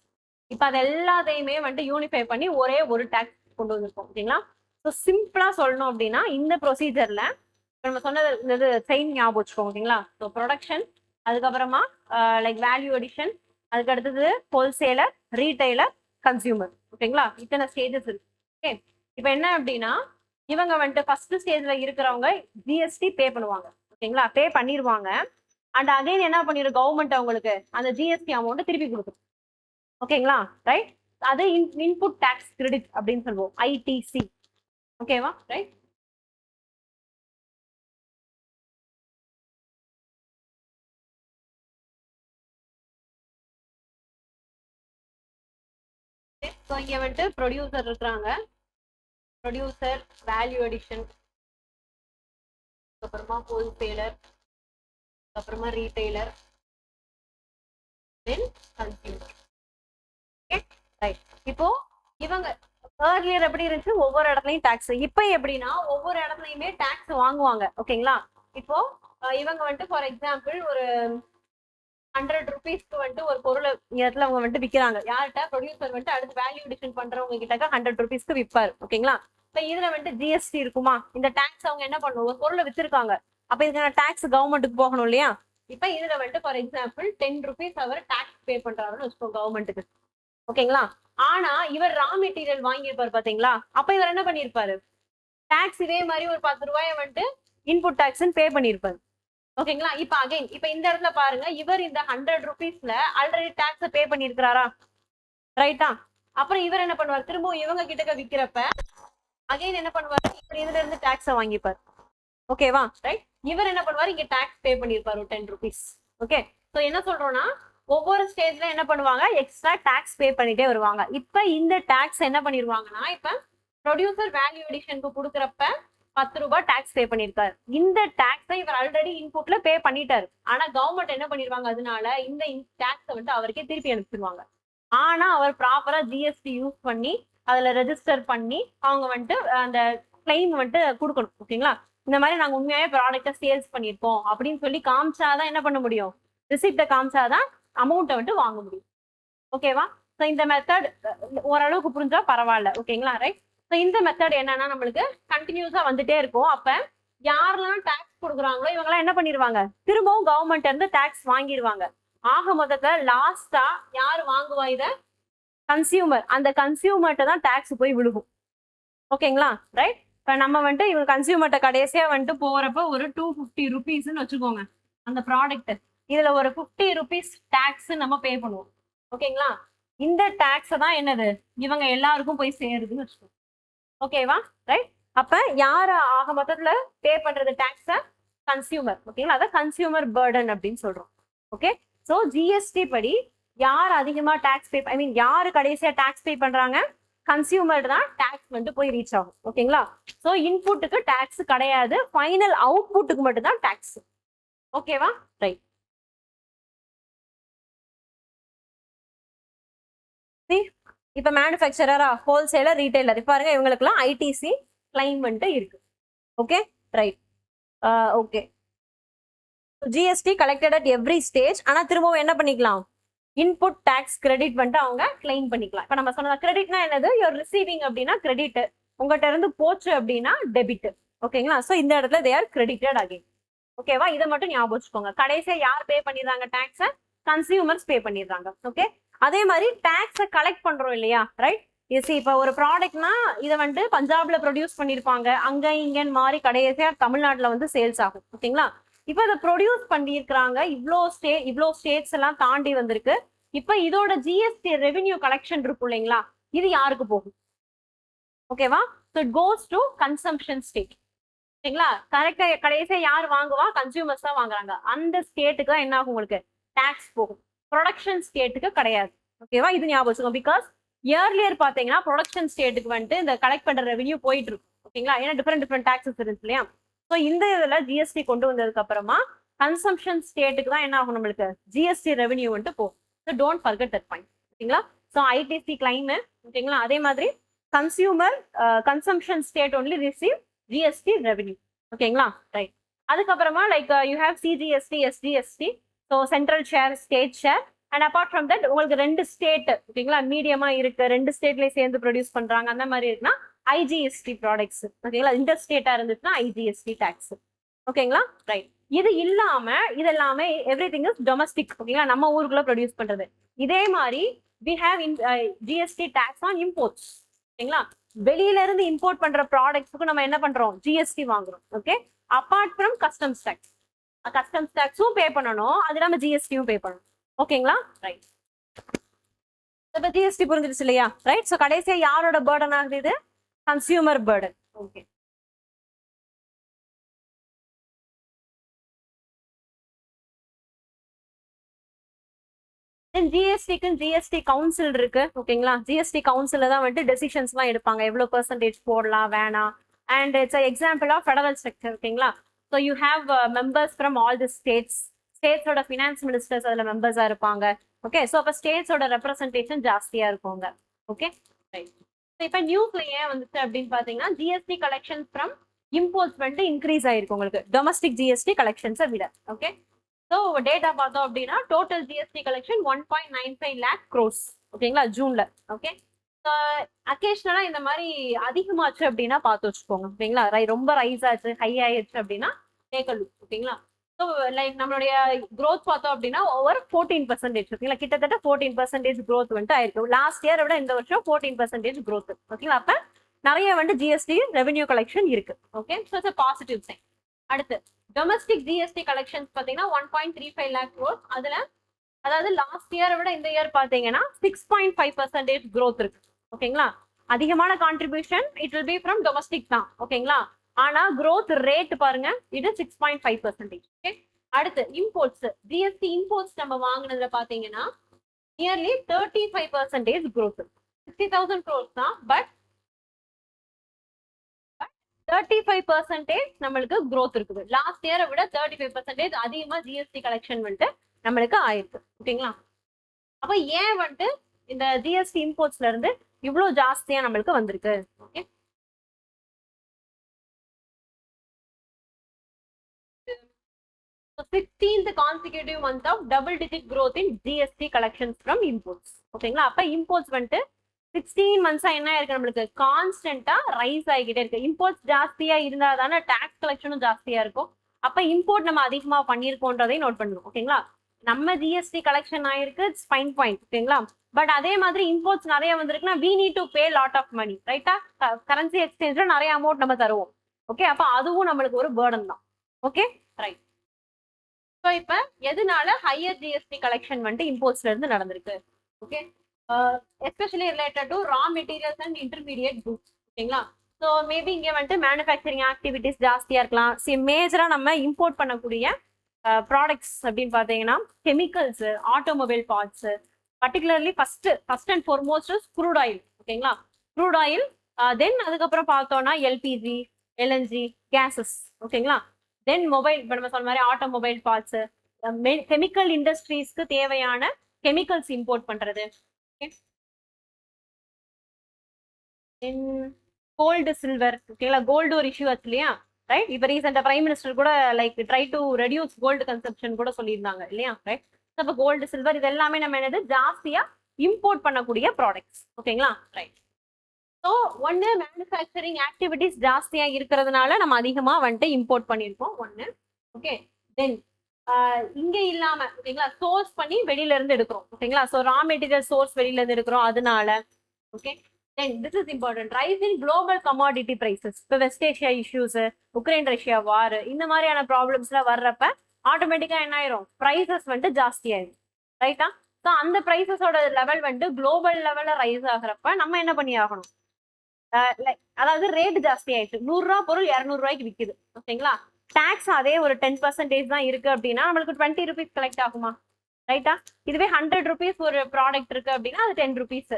இப்போ அது எல்லாத்தையுமே வந்துட்டு யூனிஃபை பண்ணி ஒரே ஒரு டாக்ஸ் கொண்டு வந்திருக்கோம். ஓகேங்களா, ஸோ சிம்பிளா சொல்லணும் அப்படின்னா இந்த ப்ரொசீஜர்ல நம்ம சொன்னது செயின் ஞாபகம் வச்சுக்கோங்க. ஓகேங்களா, ஸோ ப்ரொடக்ஷன், அதுக்கப்புறமா லைக் வேல்யூ அடிஷன், அதுக்கு அடுத்தது ஹோல்சேலர், ரீட்டைலர், கன்சியூமர். ஓகேங்களா, இத்தனை ஸ்டேஜஸ் இருக்கு. ஓகே, இப்போ என்ன அப்படின்னா இவங்க வந்துட்டு ஃபர்ஸ்ட் ஸ்டேஜ்ல இருக்கிறவங்க ஜிஎஸ்டி பே பண்ணுவாங்க. ஓகேங்களா, பே பண்ணிடுவாங்க. அண்ட் அகைன் என்ன பண்ணிடும் கவர்மெண்ட் அவங்களுக்கு அந்த ஜிஎஸ்டி அமௌண்ட் திருப்பி கொடுக்கும். ஓகேங்களா, ரைட். அது இன்புட் டாக்ஸ் கிரெடிட் அப்படின்னு சொல்லுவோம், ஐடிசி. ஓகேவா, ரைட். ஸோ இங்க வந்துட்டு ப்ரொடியூசர் இருக்கிறாங்க, ப்ரொடியூசர், வேல்யூ அடிஷன், அப்புறமா ஹோல்சேலர், அப்புறமா ரீட்டைலர், தென் கன்சியூமர். Okay, right. இப்போ இவங்க ஏர்லியர் எப்படி இருந்துச்சு, ஒவ்வொரு இடத்துலயும் டாக்ஸ். இப்போ எப்படின்னா ஒவ்வொரு இடத்துலயுமே டாக்ஸ் வாங்குவாங்க. ஓகேங்களா, இப்போ இவங்க வந்துட்டு ஃபார் எக்ஸாம்பிள் ஒரு 100 rupeesக்கு வந்துட்டு ஒரு பொருளை இடத்துல அவங்க வந்துட்டு விற்கிறாங்க. யார்கிட்ட, ப்ரொடியூசர் வந்துட்டு அடுத்து வேல்யூ அடிஷன் பண்றவங்க கிட்ட 100 rupeesக்கு விற்பாரு. ஓகேங்களா, இப்போ இதுல வந்துட்டு ஜிஎஸ்டி இருக்குமா, இந்த டாக்ஸ் அவங்க என்ன பண்ணுவோம், ஒரு பொருளை வித்திருக்காங்க, அப்ப இதுக்கான டாக்ஸ் கவர்மெண்ட்டுக்கு போகணும் இல்லையா. இப்ப இதுல வந்துட்டு ஃபார் எக்ஸாம்பிள் 10 rupees அவர் டாக்ஸ் பே பண்றாருன்னு வச்சுக்கோங்க கவர்மெண்ட்டுக்கு. ஓகேங்களா, ஆனா இவர் ரா மெட்டீரியல் வாங்கியிருப்பாரு பாத்தீங்களா, அப்ப இவர் என்ன பண்ணிருப்பாரு, டாக்ஸ் இதே மாதிரி ஒரு 10 ரூபாயை வந்துட்டு இன்புட் டாக்ஸ் பே பண்ணிருப்பாரு. ஓகேங்களா? இப்ப அகைன் இப்ப இந்த இடத்துல பாருங்க, இவர் இந்த 100 ருபீஸ்ல ஆல்ரெடி டாக்ஸ் பே பண்ணிருக்காரா? ரைட்டா? அப்புறம் இவர் என்ன பண்ணுவார், திரும்பவும் இவங்க கிட்ட விக்கிறப்ப அகைன் என்ன பண்ணுவாரு, இவர் இதுல இருந்து டாக்ஸ வாங்கிப்பார். ஓகேவா? ரைட்? இவர் என்ன பண்ணுவாரு, இங்க டாக்ஸ் பே பண்ணிருப்பாரு 10 ருபீஸ். ஓகே, சோ என்ன சொல்றோம்னா ஒவ்வொரு ஸ்டேஜ்ல என்ன பண்ணுவாங்க, எக்ஸ்ட்ரா டாக்ஸ் பே பண்ணிட்டே வருவாங்க. இப்ப இந்த டாக்ஸ் என்ன பண்ணிருவாங்கன்னா, இப்ப ப்ரொடியூசர் வேல்யூ அடிஷனுக்கு கொடுக்குறப்ப 10 ரூபாய் டாக்ஸ் பே பண்ணிருக்காரு. இந்த டாக்ஸை இவர் ஆல்ரெடி இன்புட்ல பே பண்ணிட்டாரு. ஆனா கவர்மெண்ட் என்ன பண்ணிருவாங்க, அதனால இந்த டாக்ஸை வந்து அவருக்கே திருப்பி அனுப்பிடுவாங்க. ஆனா அவர் ப்ராப்பரா ஜிஎஸ்டி யூஸ் பண்ணி அதுல ரெஜிஸ்டர் பண்ணி அவங்க வந்துட்டு அந்த கிளைம் வந்துட்டு கொடுக்கணும். ஓகேங்களா? இந்த மாதிரி நாங்க உண்மையாவே ப்ராடக்ட்டை சேல்ஸ் பண்ணிருக்கோம் அப்படின்னு சொல்லி காமிச்சாதான் என்ன பண்ண முடியும், ரிசிப்டை காமிச்சாதான் அமௌண்ட்டை வந்துட்டு வாங்க முடியும். ஓகேவா? ஸோ இந்த மெத்தட் ஓரளவுக்கு புரிஞ்சா பரவாயில்ல. ஓகேங்களா? ரைட்? ஸோ இந்த மெத்தட் என்னன்னா நம்மளுக்கு கண்டினியூஸா வந்துட்டே இருக்கும். அப்ப யாரெல்லாம் டாக்ஸ் கொடுக்குறாங்களோ இவங்கெல்லாம் என்ன பண்ணிடுவாங்க, திரும்பவும் கவர்மெண்ட் இருந்து டாக்ஸ் வாங்கிடுவாங்க. ஆக மொத்தத்துல லாஸ்டா யாரு வாங்குவா இத, கன்சியூமர். அந்த கன்சியூமர்கிட்ட தான் டாக்ஸ் போய் விழுகும். ஓகேங்களா? ரைட்? இப்ப நம்ம வந்துட்டு இவங்க கன்சியூமர்கிட்ட கடைசியா வந்துட்டு போறப்ப ஒரு 250 ருபீஸ்ன்னு வச்சுக்கோங்க அந்த ப்ராடக்ட். இதுல ஒரு 50 ருபீஸ் டாக்ஸ் நம்ம பே பண்ணுவோம். ஓகேங்களா? இந்த டாக்ஸ் தான் என்னது, இவங்க எல்லாருக்கும் போய் சேருதுன்னு வச்சுக்கோங்க. ஓகேவா? ரைட்? அப்ப யாரு ஆக மொத்தத்துல பே பண்றது டாக்ஸ, கன்சியூமர். ஓகேங்களா? அதான் கன்சியூமர் பர்டன் அப்படின்னு சொல்றோம். ஓகே, சோ ஜிஎஸ்டி படி யார் அதிகமா டாக்ஸ் பே, ஐ மீன் யாரு கடைசியா டாக்ஸ் பே பண்றாங்க, கன்சியூமர் தான் டாக்ஸ் வந்துட்டு போய் ரீச் ஆகும். ஓகேங்களா? சோ இன்புட்டுக்கு டாக்ஸ் கிடையாது, ஃபைனல் அவுட்புட்டுக்கு மட்டும் தான் டாக்ஸ். ஓகேவா? ரைட். இப்ப மேனுஃபேக்சரரா, ஹோல்சேலர், ரீட்டைலர் பாருங்க, இவங்களுக்குலாம் ஐடிசி கிளைம் வந்துட்டு இருக்கு. Okay, right. Okay, GST collected at every stage. ஆனா திரும்பவும் என்ன பண்ணிக்கலாம், இன்புட் டாக்ஸ் கிரெடிட் வந்துட்டு அவங்க கிளைம் பண்ணிக்கலாம். இப்ப நம்ம சொன்ன கிரெடிட்னா என்னது, யூர் ரிசீவிங் அப்படின்னா கிரெடிட், உங்ககிட்ட இருந்து போச்சு அப்படின்னா டெபிட். ஓகேங்களா? சோ இந்த இடத்துல தே ஆர் கிரெடிட்டட் அகைன். ஓகேவா? இதை மட்டும் ஞாபகம் வச்சுக்கோங்க. கடைசியா யார் பே பண்ணிடுறாங்க டாக்ஸ, கன்சியூமர்ஸ் பே பண்ணிடுறாங்க. ஓகே, அதே மாதிரி டாக்ஸை கலெக்ட் பண்றோம் இல்லையா? ரைட்? இப்ப ஒரு ப்ராடக்ட்னா இதை வந்துட்டு பஞ்சாப்ல ப்ரொடியூஸ் பண்ணிருப்பாங்க, அங்க இங்கன்னு மாறி கடைசியா தமிழ்நாட்டுல வந்து சேல்ஸ் ஆகும். ஓகேங்களா? இப்ப இதை ப்ரொடியூஸ் பண்ணிருக்கிறாங்க, இவ்வளோ ஸ்டேட்ஸ் எல்லாம் தாண்டி வந்திருக்கு. இப்ப இதோட ஜிஎஸ்டி ரெவென்யூ கலெக்ஷன் இருக்கும் இல்லைங்களா, இது யாருக்கு போகும்? ஓகேவா? So it goes to consumption state. ஓகேங்களா? கரெக்டா கடைசியா யார் வாங்குவா, கன்சியூமர்ஸ் தான் வாங்குறாங்க. அந்த ஸ்டேட்டுக்கு தான் என்ன ஆகும், உங்களுக்கு டாக்ஸ் போகும். ப்ரொடக்ஷன் ஸ்டேட்டுக்கு கிடையாது. ஓகேவா? இது ஞாபகம் வச்சுக்கோங்க. பிகாஸ் இயர்லியர் பாத்தீங்கன்னா ப்ரொடக்ஷன் ஸ்டேட்டுக்கு வந்துட்டு இந்த கலெக்ட் பண்ற ரெவென்யூ போயிட்டு இருக்கும். ஓகேங்களா? ஏன்னா டிஃபரெண்ட் டாக்ஸஸ் இருக்கு இல்லையா? ஸோ இந்த இதுல ஜிஎஸ்டி கொண்டு வந்ததுக்கு அப்புறமா கன்சம்ஷன் ஸ்டேட்டுக்கு தான் என்ன ஆகும், நம்மளுக்கு ஜிஎஸ்டி ரெவென்யூ வந்துட்டு போகும். So don't forget that point. ஓகேங்களா? So ITC claim. ஓகேங்களா? அதே மாதிரி consumer consumption state only receive GST revenue. ஓகேங்களா? ரைட். அதுக்கப்புறமா like you have CGST, SGST, so central share, state share. And apart from that உங்களுக்கு 2 state, ஓகேங்களா, மீடியமா இருக்கு, 2 ஸ்டேட்லயே சேர்ந்து ப்ரொடியூஸ் பண்றாங்க, அந்த மாதிரி இருக்குன்னா ஐஜிஎஸ்டி ப்ராடக்ட்ஸ். ஓகேங்களா? இன்டர் ஸ்டேட்டா இருந்துச்சுன்னா ஐஜிஎஸ்டி டாக்ஸ். ஓகேங்களா? ரைட். இது இல்லாம இது எல்லாமே எவ்ரி திங் இஸ் டொமஸ்டிக். ஓகேங்களா? நம்ம ஊருக்குள்ள ப்ரொடியூஸ் பண்றது. இதே மாதிரி we have GST tax on imports. ஓகேங்களா? வெளியில இருந்து இம்போர்ட் பண்ற ப்ராடக்ட்ஸுக்கு நம்ம என்ன பண்றோம், ஜிஎஸ்டி வாங்குறோம். Okay, apart from customs tax. Customs டாக்ஸும் பே பண்ணணும், அது இல்லாம ஜிஎஸ்டியும் பே பண்ணணும். ஓகேங்களா? ரைட். இப்ப ஜிஎஸ்டி புரிஞ்சிருச்சு இல்லையா? ரைட். சோ கடைசியா யாரோட பர்டன் ஆகுது, இது கன்சியூமர் பர்டன். ஓகே, ஜிஎஸ்டிக்கு ஜிஎஸ்டி கவுன்சில் இருக்கு. ஓகேங்களா? ஜிஎஸ்டி கவுன்சில் தான் வந்துட்டு டெசிஷன்ஸ் எல்லாம் எடுப்பாங்க, எவ்வளவு பெர்சன்டேஜ் போடலாம் வேணாம். And it's example of federal structure. ஓகேங்களா? So you have members from all the ஸ்டேட்ஸோட ஃபினான்ஸ் மினிஸ்டர்ஸ் அதுல மெம்பர்ஸா இருப்பாங்க. ஓகே, ஸோ அப்போ ஸ்டேட்ஸோட ரெப்ரஸன்டேஷன் ஜாஸ்தியா இருக்குங்க. Okay, right. இப்போ நியூஸ்ல ஏன் வந்துச்சு அப்படின்னு பாத்தீங்கன்னா, ஜிஎஸ்டி கலெக்ஷன் ஃப்ரம் இம்போர்ட்ஸ் வந்துட்டு இன்க்ரீஸ் ஆயிருக்கு உங்களுக்கு டொமஸ்டிக் ஜிஎஸ்டி கலெக்ஷன்ஸை விட. ஓகே, ஸோ டேட்டா பார்த்தோம் அப்படின்னா total GST collection 1.95 lakh crores. ஓகேங்களா? ஜூன்ல. ஓகே, அக்கேஷனலா இந்த மாதிரி அதிகமாச்சு அப்படின்னா பார்த்து வச்சுக்கோங்க. ஓகேங்களா? ரொம்ப ரைஸ் ஆச்சு, ஹை ஆயிடுச்சு அப்படின்னா டேக் அ லுக். ஓகேங்களா? ஸோ லைக் நம்மளுடைய க்ரோத் பார்த்தோம் அப்படின்னா ஓவர் 14%. ஓகேங்களா? கிட்டத்தட்ட 14% க்ரோத் வந்துட்டு ஆயிருக்கு. லாஸ்ட் இயரை விட இந்த வருஷம் 14% க்ரோத். ஓகேங்களா? அப்ப நிறைய வந்து ஜிஎஸ்டி ரெவென்யூ கலெக்ஷன் இருக்கு. Okay, so it's positive sign. அடுத்து டொமஸ்டிக் ஜிஎஸ்டி கலெக்ஷன்ஸ் பாத்தீங்கன்னா 1.35 lakh crores. அதுல அதாவது லாஸ்ட் இயரை விட இந்த இயர் பாத்தீங்கன்னா 6.5% growth இருக்கு. ஓகேங்களா, அதிகமான contribution it will be from domestic தான். ஓகேங்களா, ஆனா growth ரேட் பாருங்க, இது 6.5%. ஓகே, அடுத்து இம்போர்ட்ஸ். ஜிஎஸ்டி இம்போர்ட்ஸ் நம்ம வாங்கினதுல பாத்தீங்கன்னா நியர்லி 35% growth. 60,000 crores தான், பட் 35% நம்மளுக்கு growth இருக்குது. லாஸ்ட் இயரை விட 35% அதிகமா ஜிஎஸ்டி கலெக்ஷன் வந்துட்டு நம்மளுக்கு ஆயிருக்கு. ஓகேங்களா, அப்ப ஏன் வந்துட்டு இந்த ஜிஎஸ்டி இம்போர்ட்ஸ்ல இருந்து இவ்வளவு ஜாஸ்தியா நம்மளுக்கு வந்திருக்கு? Okay, So 16th consecutive month of double-digit growth in GST collections from imports. ஓகேங்களா, அப்ப இம்போர்ட்ஸ் வந்துட்டு 16 months என்ன இருக்கு, நம்மளுக்கு கான்ஸ்டன்டா ரைஸ் ஆகிக்கிட்டே இருக்கு. இம்போர்ட்ஸ் ஜாஸ்தியா இருந்தா தானே டாக்ஸ் கலெக்ஷனும் ஜாஸ்தியா இருக்கும். அப்ப இம்போர்ட் நம்ம அதிகமா பண்ணிருக்கோன்றதையும் நோட் பண்ணணும். ஓகேங்களா, நம்ம ஜிஎஸ்டி கலெக்ஷன் ஆயிருக்கு, இட்ஸ் ஃபைன் பாயிண்ட். ஓகேங்களா, பட் அதே மாதிரி இம்போர்ட்ஸ் நிறைய வந்திருக்குன்னா we need to pay lot of money, ரைட்டா? கரன்சி எக்ஸ்சேஞ்ச்ல நிறைய அமௌண்ட் நம்ம தருவோம். ஓகே, அப்ப அதுவும் நம்மளுக்கு ஒரு பேர்டன் தான். Okay, right. ஸோ இப்போ எதனால ஹையர் ஜிஎஸ்டி கலெக்ஷன் வந்துட்டு இம்போர்ட்ஸ்ல இருந்து நடந்திருக்கு? Okay, especially related to raw materials and intermediate goods. ஓகேங்களா, ஸோ மேபி இங்கே வந்துட்டு மேனுஃபேக்சரிங் ஆக்டிவிட்டிஸ் ஜாஸ்தியா இருக்கலாம். மேஜரா நம்ம இம்போர்ட் பண்ணக்கூடிய ப்ராடக்ட்ஸ் அப்படின்னு பார்த்தீங்கன்னா chemicals, automobile parts, particularly first and foremost crude oil. ஓகேங்களா, க்ரூட் ஆயில், தென் அதுக்கப்புறம் பார்த்தோம்னா எல்பிஜி, எல்என்ஜி, கேசஸ். ஓகேங்களா, தென் மொபைல், இப்போ நம்ம சொன்ன மாதிரி ஆட்டோமொபைல் பார்ட்ஸ், கெமிக்கல் இண்டஸ்ட்ரீஸ்க்கு தேவையான கெமிக்கல்ஸ் இம்போர்ட் பண்றது. Gold, silver. ஓகேங்களா, கோல்டு ஒரு இஷ்யூ ஆச்சு இல்லையா, ரைட்? இப்போ ரீசெண்டா பிரைம் மினிஸ்டர் கூட like try to reduce gold consumption கூட சொல்லியிருந்தாங்க இல்லையா, ரைட்? அப்போ கோல்டு, சில்வர் இது எல்லாமே நம்ம என்னது ஜாஸ்தியா இம்போர்ட் பண்ணக்கூடிய ப்ராடக்ட்ஸ். ஓகேங்களா, ரைட். ஸோ ஒன்று மேனுஃபேக்சரிங் ஆக்டிவிட்டிஸ் ஜாஸ்தியா இருக்கிறதுனால நம்ம அதிகமா வந்துட்டு இம்போர்ட் பண்ணியிருக்கோம் ஒன்று. ஓகே, தென் இங்க இல்லாம ஓகேங்களா சோர்ஸ் பண்ணி வெளியில இருந்து எடுக்கிறோம். ஓகேங்களா, ஸோ ரா மெட்டீரியல் சோர்ஸ் வெளியில இருந்து எடுக்கிறோம் அதனால. Okay, then this is important, rise in global commodity prices. இப்போ West Asia issues, Ukraine Russia war, இந்த மாதிரியான ப்ராப்ளம்ஸ்லாம் வர்றப்ப ஆட்டோமேட்டிக்கா என்ன ஆயிரும், ப்ரைசஸ் வந்துட்டு ஜாஸ்தி ஆயிடும். ரைட்டா? ஸோ அந்த ப்ரைசஸோட லெவல் வந்துட்டு குளோபல் லெவல்ல ரைஸ் ஆகிறப்ப நம்ம என்ன பண்ணி ஆகணும், அதாவது ரேட் ஜாஸ்தி ஆயிடுச்சு. 100 ரூபா பொருள் 200 ரூபாய்க்கு விற்குது. ஓகேங்களா, டாக்ஸ் அதே ஒரு 10% தான் இருக்கு அப்படின்னா நம்மளுக்கு 20 rupees கலெக்ட் ஆகுமா, ரைட்டா? இதுவே 100 rupees ஒரு ப்ராடக்ட் இருக்கு அப்படின்னா அது 10 rupees.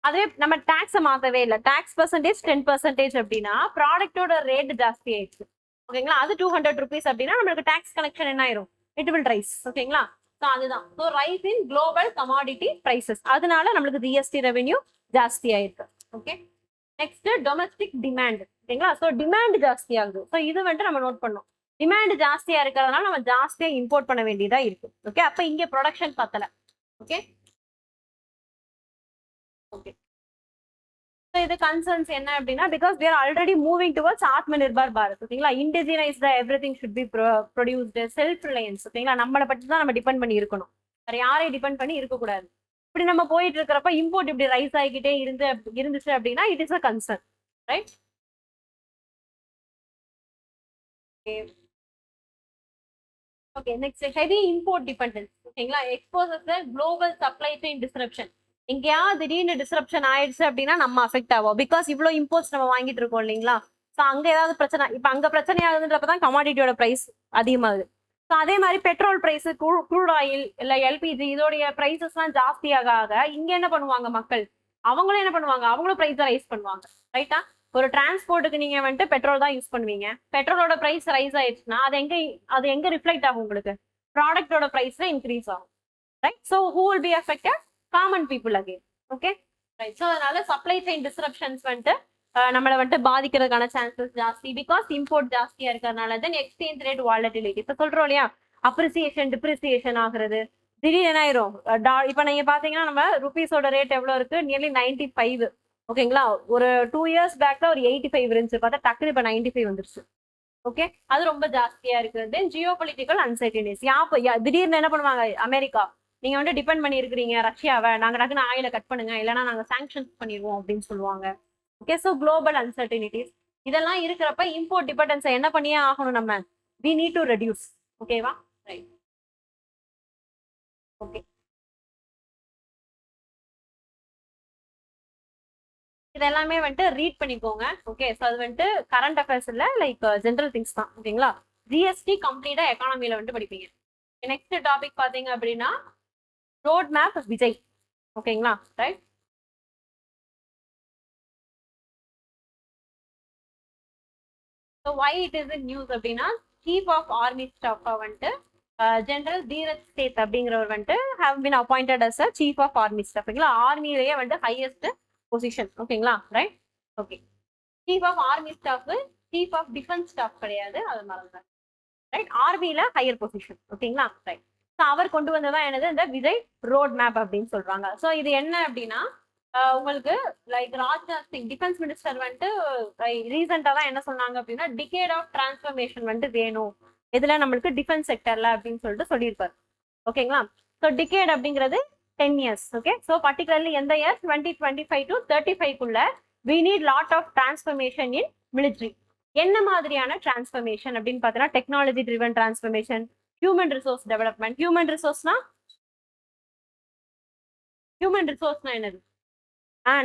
அதுவே நம்ம டாக்ஸை மாத்தவே இல்லை, டாக்ஸ் பர்சன்டேஜ் 10% அப்படின்னா ப்ராடக்டோட ரேட் ஜாஸ்தி ஆயிடுச்சு. ஓகேங்களா, அது 200 rupees அப்படின்னா நம்மளுக்கு டாக்ஸ் கலெக்ஷன் என்ன ஆயிரும், இட் வில் ரைஸ். ஓகேங்களா, ஸோ அதுதான். So rice in global commodity prices, அதனால நம்மளுக்கு ஜிஎஸ்டி ரெவென்யூ ஜாஸ்தி ஆயிருக்கு. Okay, next domestic demand. ஓகேங்களா, ஸோ டிமாண்ட் ஜாஸ்தி ஆகுது. ஸோ இது வந்துட்டு நம்ம நோட் பண்ணோம். டிமாண்ட் ஜாஸ்தியா இருக்கிறதுனால நம்ம ஜாஸ்தியா இம்போர்ட் பண்ண வேண்டியதா இருக்கு. ஓகே, அப்ப இங்க ப்ரொடக்ஷன் பத்தல. Okay, okay. ஸோ இது கன்சர்ன்ஸ் என்ன அப்படின்னா, because we are already moving towards Atma Nirbhar Bharat. ஓகேங்களா, indigenised everything should be produced, self reliance. ஓகேங்களா, நம்மளை பற்றி தான் நம்ம டிபெண்ட் பண்ணி இருக்கணும், வேற யாரையும் டிபெண்ட் பண்ணி இருக்கக்கூடாது. இப்படி நம்ம போயிட்டு இருக்கிறப்ப இம்போர்ட் இப்படி ரைஸ் ஆகிக்கிட்டே இருந்துச்சு அப்படின்னா it is a concern, right? Okay, next heavy import dependence. ஓகேங்களா, exposes global supply chain disruption. எங்கேயாவது திடீர்னு டிஸ்ரப்ஷன் ஆயிடுச்சு அப்படின்னா நம்ம அஃபெக்ட் ஆகும். பிகாஸ் இவ்வளோ இம்போர்ட்ஸ் நம்ம வாங்கிட்டு இருக்கோம் இல்லைங்களா, ஸோ அங்கே ஏதாவது பிரச்சனை, இப்போ அங்கே பிரச்சனை ஆகுதுன்றப்ப தான் கமாடிட்டியோட ப்ரைஸ் அதிகமாகுது. ஸோ அதே மாதிரி பெட்ரோல் ப்ரைஸ், க்ரூட் ஆயில் இல்லை எல்பிஜி இதோடைய ப்ரைஸஸ்லாம் ஜாஸ்தியாக ஆக இங்கே என்ன பண்ணுவாங்க மக்கள், அவங்களும் என்ன பண்ணுவாங்க, அவங்களும் ப்ரைஸை ரைஸ் பண்ணுவாங்க. ரைட்டா? ஒரு டிரான்ஸ்போர்ட்டுக்கு நீங்க வந்துட்டு பெட்ரோல் தான் யூஸ் பண்ணுவீங்க, பெட்ரோலோட ப்ரைஸ் ரைஸ் ஆயிடுச்சுன்னா அது எங்க ரிஃப்ளெக்ட் ஆகும், உங்களுக்கு ப்ராடக்டோட ப்ரைஸ்ல இன்க்ரீஸ் ஆகும். Right? So who will be affected, common people again. Okay, right. So அதனால சப்ளை செயின் டிஸ்ரப்ஷன்ஸ் வந்துட்டு நம்மளை வந்துட்டு பாதிக்கிறதுக்கான சான்சஸ் ஜாஸ்தி, பிகாஸ் இம்போர்ட் ஜாஸ்தியா இருக்கிறதுனால. தென் எக்ஸ்சேஞ்ச் ரேட் வாலட்டிலிட்டி, இப்போ சொல்றோம் இல்லையா, அப்ரிசியேஷன் டிப்ரிசியேஷன் ஆகுறது. திடீர்னு என்ன ஆயிரும், இப்போ நீங்க பாத்தீங்கன்னா நம்ம ருபீஸோட ரேட் எவ்வளவு இருக்கு, நியர்லி 95. ஓகேங்களா, ஒரு 2 years பேக்ல ஒரு 85 இருந்துச்சு, பார்த்தா டக்குனு இப்போ 95 வந்துருச்சு. ஓகே, அது ரொம்ப ஜாஸ்தியா இருக்கு. தென் ஜியோ பொலிட்டிக்கல் அன்சர்டினிஸ். திடீர்னு என்ன பண்ணுவாங்க, அமெரிக்கா நீங்க வந்து டிபெண்ட் பண்ணி இருக்கிறீங்க ரஷ்யாவை, நாங்க டக்குனு ஆயில கட் பண்ணுங்க, இல்லைன்னா நாங்க சாங்ஷன்ஸ் பண்ணிடுவோம் அப்படின்னு சொல்லுவாங்க. ஓகே, ஸோ குளோபல் அன்சர்டினிட்டிஸ் இதெல்லாம் இருக்கிறப்ப இம்போர்ட் டிபெண்டன்ஸை என்ன பண்ணியே ஆகணும் நம்ம, we need to reduce. ஓகேவா? ரைட். ஓகே, இதெல்லாமே வந்துட்டு ரீட் பண்ணிக்கோங்க. ஓகே, ஸோ அது வந்துட்டு கரண்ட் அஃபேர்ஸ் இல்லை, லைக் ஜென்ரல் திங்ஸ் தான். ஓகேங்களா? ஜிஎஸ்டி கம்ப்ளீட்டா எக்கானமில வந்துட்டு படிப்பீங்க. நெக்ஸ்ட் டாபிக் பாத்தீங்க அப்படின்னா ரோட் மேப் விஜய். ஓகேங்களா? Right. So why it is in news அப்படின்னா சீஃப் ஆஃப் ஆர்மி ஸ்டாஃபா வந்துட்டு ஜெனரல் தீரஜ் சேத் அப்படிங்கிறவர் வந்துட்டு have been appointed as a chief of army staff. ஓகேங்களா? ஆர்மிலேயே வந்துட்டு ஹையஸ்ட் பொசிஷன். ஓகேங்களா? Right. Okay, chief of army staff, chief of defence staff கிடையாது, அது மறந்துதான். ரைட், ஆர்மில ஹையர் பொசிஷன். ஓகேங்களா? ரைட். ஸோ அவர் கொண்டு வந்ததான் என்னது இந்த விஜய் ரோட் மேப் அப்படின்னு சொல்றாங்க. ஸோ இது என்ன அப்படின்னா உங்களுக்கு like Rajnath Singh defence minister வந்துட்டு ரீசெண்டா தான் என்ன சொன்னாங்க அப்படின்னா டிகேட் ஆஃப் டிரான்ஸ்ஃபர்மேஷன் வந்துட்டு வேணும் இதுல நம்மளுக்கு டிஃபென்ஸ் செக்டர்ல அப்படின்னு சொல்லிட்டு சொல்லியிருப்பாரு. ஓகேங்களா? ஸோ டிகேட் அப்படிங்கிறது 10 years. ஓகே, ஸோ பர்டிகுலர்லி எந்த year 2025 to 35 we need lot of transformation in military. என்ன மாதிரியான டிரான்ஸ்ஃபர்மேஷன் அப்படின்னு பார்த்தீங்கன்னா technology driven transformation, human resource development. Human ரிசோர்ஸ்னா என்னது?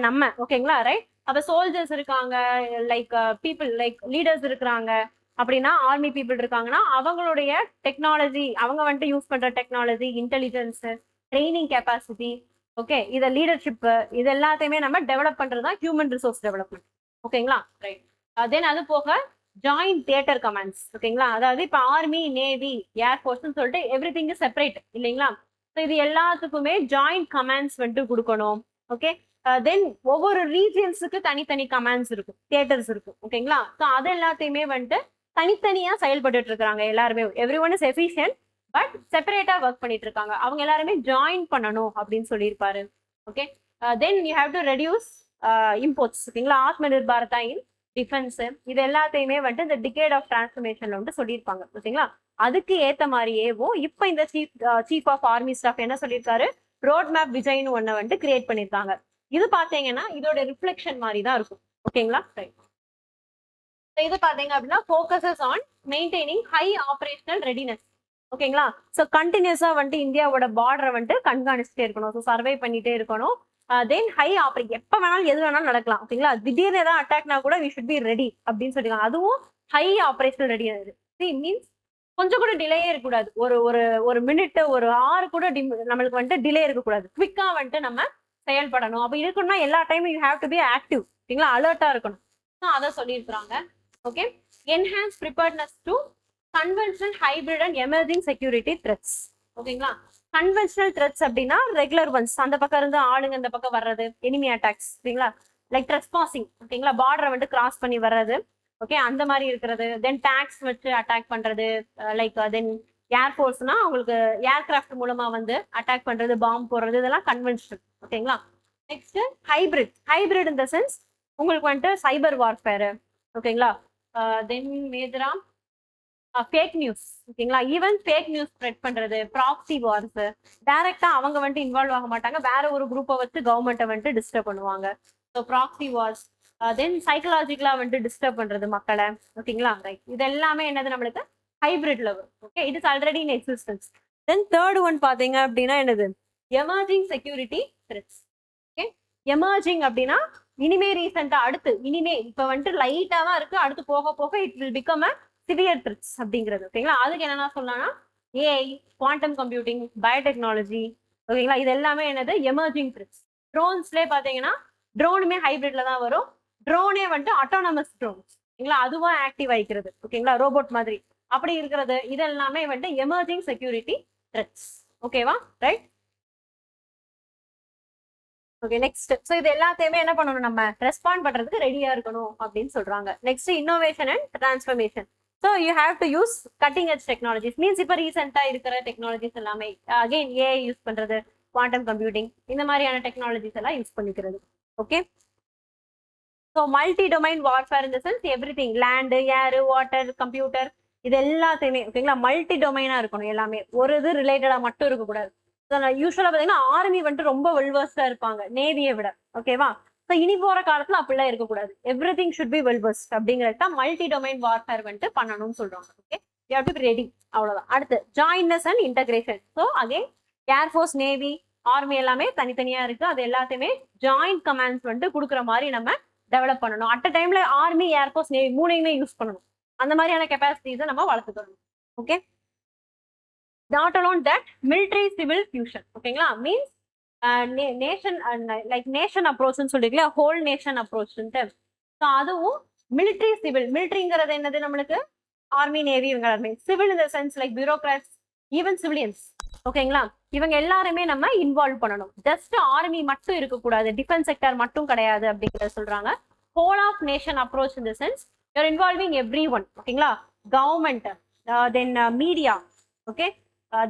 நம்ம. ஓகேங்களா? ரைட். அப்ப சோல்ஜர்ஸ் இருக்காங்க, லைக் பீப்புள் லைக் லீடர்ஸ் இருக்கிறாங்க அப்படின்னா, ஆர்மி பீப்புள் இருக்காங்கன்னா அவங்களுடைய டெக்னாலஜி, அவங்க வந்துட்டு யூஸ் பண்ற technology, intelligence, training capacity, okay, இதை லீடர்ஷிப், இது எல்லாத்தையுமே நம்ம டெவலப் பண்றது தான் ஹியூமன் ரிசோர்ஸ் டெவலப்மெண்ட். ஓகேங்களா? ரைட். தென் அது போக ஜாயிண்ட் தியேட்டர் கமாண்ட்ஸ். ஓகேங்களா? அதாவது இப்ப ஆர்மி, நேவி, ஏர்ஃபோர்ஸ்ன்னு சொல்லிட்டு எவ்ரி திங் செப்பரேட் இல்லைங்களா? ஸோ இது எல்லாத்துக்குமே ஜாயிண்ட் கமாண்ட்ஸ் வந்துட்டு கொடுக்கணும். ஓகே, தென் ஒவ்வொரு ரீஜியன்ஸுக்கு தனித்தனி கமாண்ட்ஸ் இருக்கும், தியேட்டர்ஸ் இருக்கும். ஓகேங்களா? ஸோ அது எல்லாத்தையுமே வந்துட்டு தனித்தனியா செயல்பட்டு இருக்காங்க எல்லாருமே. Every one is efficient but செப்பரேட்டா ஒர்க் பண்ணிட்டு இருக்காங்க. அவங்க எல்லாருமே ஜாயின் பண்ணணும் அப்படின்னு சொல்லியிருப்பாரு. Okay, then you have to reduce imports. ஓகேங்களா? ஆத்ம நிர்பாரதா இன் டிஃபென்ஸ், இது எல்லாத்தையுமே வந்துட்டு இந்த டிகேட் ஆஃப் டிரான்ஸ்ஃபர்மேஷன்ல வந்துட்டு சொல்லியிருப்பாங்க. ஓகேங்களா? அதுக்கு ஏத்த மாதிரியேவும் இப்ப இந்த சீஃப் ஆஃப் ஆர்மி ஸ்டாஃப் என்ன சொல்லியிருக்காரு, ரோட் மேப் விஜய்னு ஒண்ணு வந்துட்டு கிரியேட் பண்ணியிருக்காங்க. இது பாத்தீங்கன்னா இதோட ரிஃப்ளெக்ஷன் மாதிரி தான் இருக்கும். ஓகேங்களா? ரைட். இது பாத்தீங்க அப்படின்னா focuses on maintaining high operational readiness. ஓகேங்களா? ஸோ கண்டினியூஸா வந்துட்டு இந்தியாவோட பார்டரை வந்துட்டு கண்காணிச்சுட்டே இருக்கணும், ஸோ சர்வை பண்ணிட்டே இருக்கணும். தென் ஹை ஆப்ரேட், எப்ப வேணாலும் எது வேணாலும் நடக்கலாம். ஓகேங்களா? திடீர்னு ஏதாவது அட்டாக்னா கூட வி ஷுட் பி ரெடி அப்படின்னு சொல்லிருக்காங்க. அதுவும் ஹை ஆபரேஷனல் ரெடினஸ் மீன்ஸ் கொஞ்சம் கூட டிலேயே இருக்கக்கூடாது. ஒரு ஒரு ஒரு மினிட், ஒரு ஆறு கூட நம்மளுக்கு வந்துட்டு டிலே இருக்கக்கூடாது. குவிக்கா வந்துட்டு நம்ம செயல்படணும். அப்ப இருக்கணும்னா எல்லா டைமும் you have to be active. ஓகேங்களா? அலர்ட்டா இருக்கணும். அதை சொல்லியிருக்கிறாங்க. Okay, enhance preparedness to conventional, hybrid and emerging security threats. ஓகேங்களா? கன்வென்ஷனல் த்ரெட்ஸ் அப்படின்னா ரெகுலர் ஒன்ஸ், அந்த பக்கம் இருந்து ஆளுங்க இந்த பக்கம் வர்றது, எனிமி அட்டாக்ஸ். ஓகேங்களா? Like trespassing. ஓகேங்களா? பார்டரை வந்துட்டு கிராஸ் பண்ணி வர்றது. ஓகே, அந்த மாதிரி இருக்கிறது. தென் டேக்ஸ் வச்சு அட்டாக் பண்றது, லைக் தென் ஏர்ஃபோர்ஸ்னா அவங்களுக்கு ஏர்கிராஃப்ட் மூலமா வந்து அட்டாக் பண்றது, பாம்பு போடுறது, இதெல்லாம் கன்வென்ஷனல். ஓகேங்களா? Next hybrid. Hybrid in the sense உங்களுக்கு வந்துட்டு சைபர் வார்ஃபேர். ஓகேங்களா? தென் மேஜரா ஃபேக் நியூஸ். ஓகேங்களா? ஈவன் ஃபேக் நியூஸ் ஸ்ப்ரெட் பண்றது, ப்ராக்சி வார்ஸ். டைரக்டா அவங்க வந்துட்டு இன்வால்வ் ஆக மாட்டாங்க, வேற ஒரு குரூப்பை வச்சு கவர்மெண்ட்டை வந்துட்டு டிஸ்டர்ப் பண்ணுவாங்க. So proxy wars. தென் சைக்கலாஜிக்கலா வந்துட்டு டிஸ்டர்ப் பண்றது மக்களை. ஓகேங்களா? ரைட். இது எல்லாமே என்னது நம்மளுக்கு hybrid level. Okay, it is already in existence. Then third one பாத்தீங்க அப்படின்னா என்னது, emerging security threats. Okay, emerging அப்படின்னா இனிமே ரீசெண்டா அடுத்து இனிமே இப்ப வந்துட்டு லைட்டா தான் இருக்கு, அடுத்து போக போக it will become a severe threats அப்படிங்கிறது. ஓகேங்களா? அதுக்கு என்னன்னா சொல்லலாம்னா ஏஐ, குவாண்டம் கம்ப்யூட்டிங், பயோடெக்னாலஜி. ஓகேங்களா? இது எல்லாமே என்னது எமர்ஜிங் த்ரெட்ஸ். ட்ரோன்ஸ்லேயே பாத்தீங்கன்னா ட்ரோனுமே ஹைபிரிட்ல தான் வரும். ட்ரோனே வந்துட்டு ஆட்டோனமஸ் ட்ரோன்ஸ். ஓகேங்களா? அதுவா ஆக்டிவ் ஆயிக்கிறது. ஓகேங்களா? ரோபோட் மாதிரி அப்படி இருக்கிறது. இது எல்லாமே வந்துட்டு எமர்ஜிங் செக்யூரிட்டி த்ரெட்ஸ். ஓகேவா? ரைட். Okay, next. ஸோ இது எல்லாத்தையுமே என்ன பண்ணணும், நம்ம ரெஸ்பாண்ட் பண்றதுக்கு ரெடியா இருக்கணும் அப்படின்னு சொல்றாங்க. Next innovation and transformation. So you have to use cutting edge technologies. Means இப்போ ரீசெண்டா இருக்கிற டெக்னாலஜிஸ் எல்லாமே அகெயின் ஏஐ யூஸ் பண்றது, குவாண்டம் கம்ப்யூட்டிங், இந்த மாதிரியான டெக்னாலஜிஸ் எல்லாம் யூஸ் பண்ணிக்கிறது. Okay, so multi domain warfare in the sense every thing, land, air, water, computer, இது எல்லாத்தையுமே. ஓகேங்களா? மல்டி டொமைனா இருக்கணும் எல்லாமே, ஒரு இது ரிலேட்டடா மட்டும் இருக்கக்கூடாது. யூஸ்வலா பாத்தீங்கன்னா ஆர்மி வந்துட்டு ரொம்ப வெல்வர்ஸ்டா இருப்பாங்க நேவியை விட. ஓகேவா? ஸோ இனி போற காலத்துல அப்படிலாம் இருக்கக்கூடாது. Every thing should be well versed அப்படிங்கிறது தான் மல்டி டொமைன் வார்ஃபேர் வந்துட்டு பண்ணணும்னு சொல்றாங்க. Okay, you have to be ready. அவ்வளவுதான். அடுத்து jointness and integration. So again air force, navy, army எல்லாமே தனித்தனியா இருக்கு. அது எல்லாத்தையுமே ஜாயிண்ட் கமாண்ட்ஸ் வந்துட்டு கொடுக்குற மாதிரி நம்ம டெவலப் பண்ணணும். அட் அ டைம்ல ஆர்மி, ஏர்ஃபோர்ஸ், நேவி மூணையுமே யூஸ் பண்ணணும். அந்த மாதிரியான கெப்பாசிட்டிஸை நம்ம வளர்த்துக்கணும். Okay, not alone that military civil fusion. ஓகேங்களா, மீன்ஸ் நேஷன் லைக் நேஷன் அப்ரோச்னு சொல்லிருக்கல, ஹோல் நேஷன் அப்ரோச்ன்ட்டு. ஸோ அதுவும் மிலிட்ரி சிவில். மிலிட்ரிங்கிறது என்னது நம்மளுக்கு ஆர்மி, நேவி இவங்க எல்லாருமே. Civil in the sense like bureaucrats, even civilians. ஓகேங்களா, இவங்க எல்லாருமே நம்ம இன்வால்வ் பண்ணணும். ஜஸ்ட் ஆர்மி மட்டும் இருக்கக்கூடாது, டிஃபென்ஸ் செக்டர் மட்டும் கிடையாது அப்படிங்கிறத சொல்றாங்க. Whole of nation approach in the sense you're involving every one. ஓகேங்களா, government, then media, okay,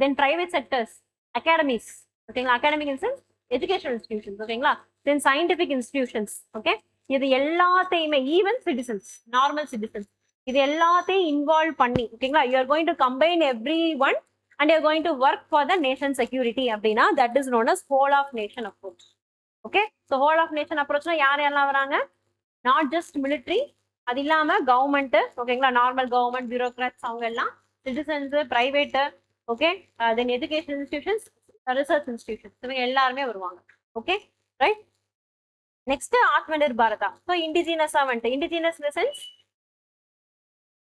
then private sectors, academies. ஓகேங்களா, academic in sense educational institutions. ஓகேங்களா, தென் சயின்டிபிக் இன்ஸ்டிடியூஷன்ஸ். ஓகே, இது எல்லாத்தையுமே ஈவன் சிட்டிசன்ஸ், நார்மல் சிட்டிசன்ஸ், இது எல்லாத்தையும் involve பண்ணி, ஓகேங்களா, you are going to combine every one and you're going to work for the nation security அப்படின்னா that is known as whole of nation approach. Okay, so whole of nation approachனா யார் யாரெல்லாம் வராங்க? not just military, அது இல்லாம government, ஓகேங்களா, normal government, bureaucrats, அவங்க எல்லாம், citizens, private, okay, then education institutions, research institutions, இவங்க எல்லாருமே வருவாங்க. Okay, right. நெக்ஸ்ட் ஆத்மநிர்பர் பாரதா. ஸோ இண்டிஜினஸா வந்துட்டு, இண்டிஜினஸ் இன் த சென்ஸ்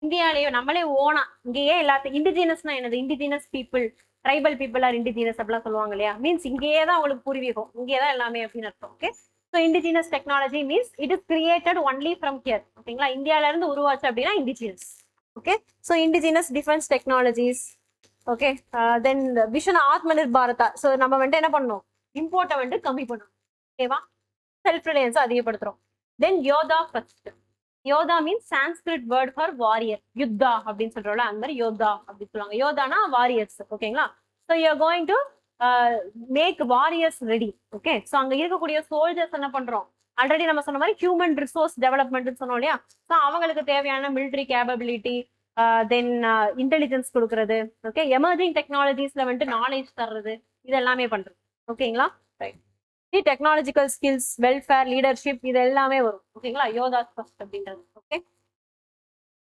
இந்தியாலேயோ நம்மளே ஓனா இங்கேயே எல்லாத்தையும். இண்டிஜினஸ்னா என்னது? Indigenous people, tribal people are indigenous அப்படிலாம் சொல்லுவாங்க இல்லையா. மீன்ஸ் இங்கேயே தான் உங்களுக்கு பூர்வீகம், இங்கே தான் எல்லாமே அப்படின்னு அர்த்தம். Okay, so indigenous technology means it is created only from here. ஓகேங்களா, இந்தியால இருந்து உருவாச்சு அப்படின்னா indigenous. Okay, so indigenous defence technologies. Okay, then vision Atmanirbhar பாரதா. ஸோ நம்ம வந்துட்டு என்ன பண்ணணும்? இம்போர்ட்டை வந்துட்டு கம்மி பண்ணணும். ஓகேவா, செல்ஃப் ரிலையன்ஸை அதிகப்படுத்துறோம். Then Yodha first. Yodha means Sanskrit word for warrior. யுத்தா அப்படின்னு சொல்றோம்ல, அந்த மாதிரி யோதா அப்படின்னு சொல்லுவாங்க. யோதானா வாரியர்ஸ். ஓகேங்களா, so you are going to make warriors ready. Okay, so அங்க இருக்கக்கூடிய சோல்ஜர்ஸ் என்ன பண்றோம்? ஆல்ரெடி நம்ம சொன்ன மாதிரி ஹியூமன் ரிசோர்ஸ் டெவலப்மெண்ட் சொன்னோம் இல்லையா. ஸோ அவங்களுக்கு தேவையான மிலிட்ரி கேபபிலிட்டி, தென் இன்டெலிஜென்ஸ் கொடுக்கறது, ஓகே, எமர்ஜிங் டெக்னாலஜிஸ்ல வந்துட்டு நாலேஜ் தர்றது, இது எல்லாமே பண்றது. ஓகேங்களா, right. Technological skills, welfare, leadership, இது எல்லாமே வரும். ஓகேங்களா, யோதா ஃபர்ஸ்ட் அப்படின்றது. Okay,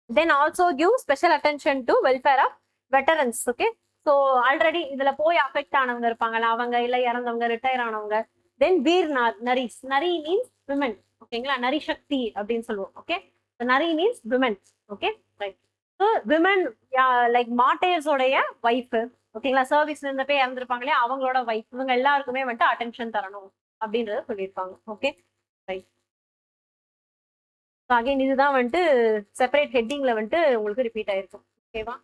then also give special attention to welfare of veterans. Okay, so already இதுல போய் அஃபெக்ட் ஆனவங்க இருப்பாங்கல்ல, அவங்க இல்லை இறந்தவங்க, ரிட்டையர் ஆனவங்க. Then Veer Naris. Nari means women. ஓகேங்களா, நரி சக்தி அப்படின்னு சொல்லுவோம். Okay, Nari means women. Okay, right. So women like மார்டையர்ஸோடைய ஒய்ஃப், ஓகேங்களா, சர்வீஸ்ல இருந்தப்பே இறந்துருப்பாங்க இல்லையா, அவங்களோட வைஃப், இவங்க எல்லாருக்குமே வந்துட்டு அட்டென்ஷன் தரணும் அப்படின்றத சொல்லியிருப்பாங்க. Okay, right. அகைன் இதுதான் வந்துட்டு செப்பரேட் ஹெட்டிங்ல வந்துட்டு உங்களுக்கு ரிப்பீட் ஆயிருக்கும். ஓகேவா,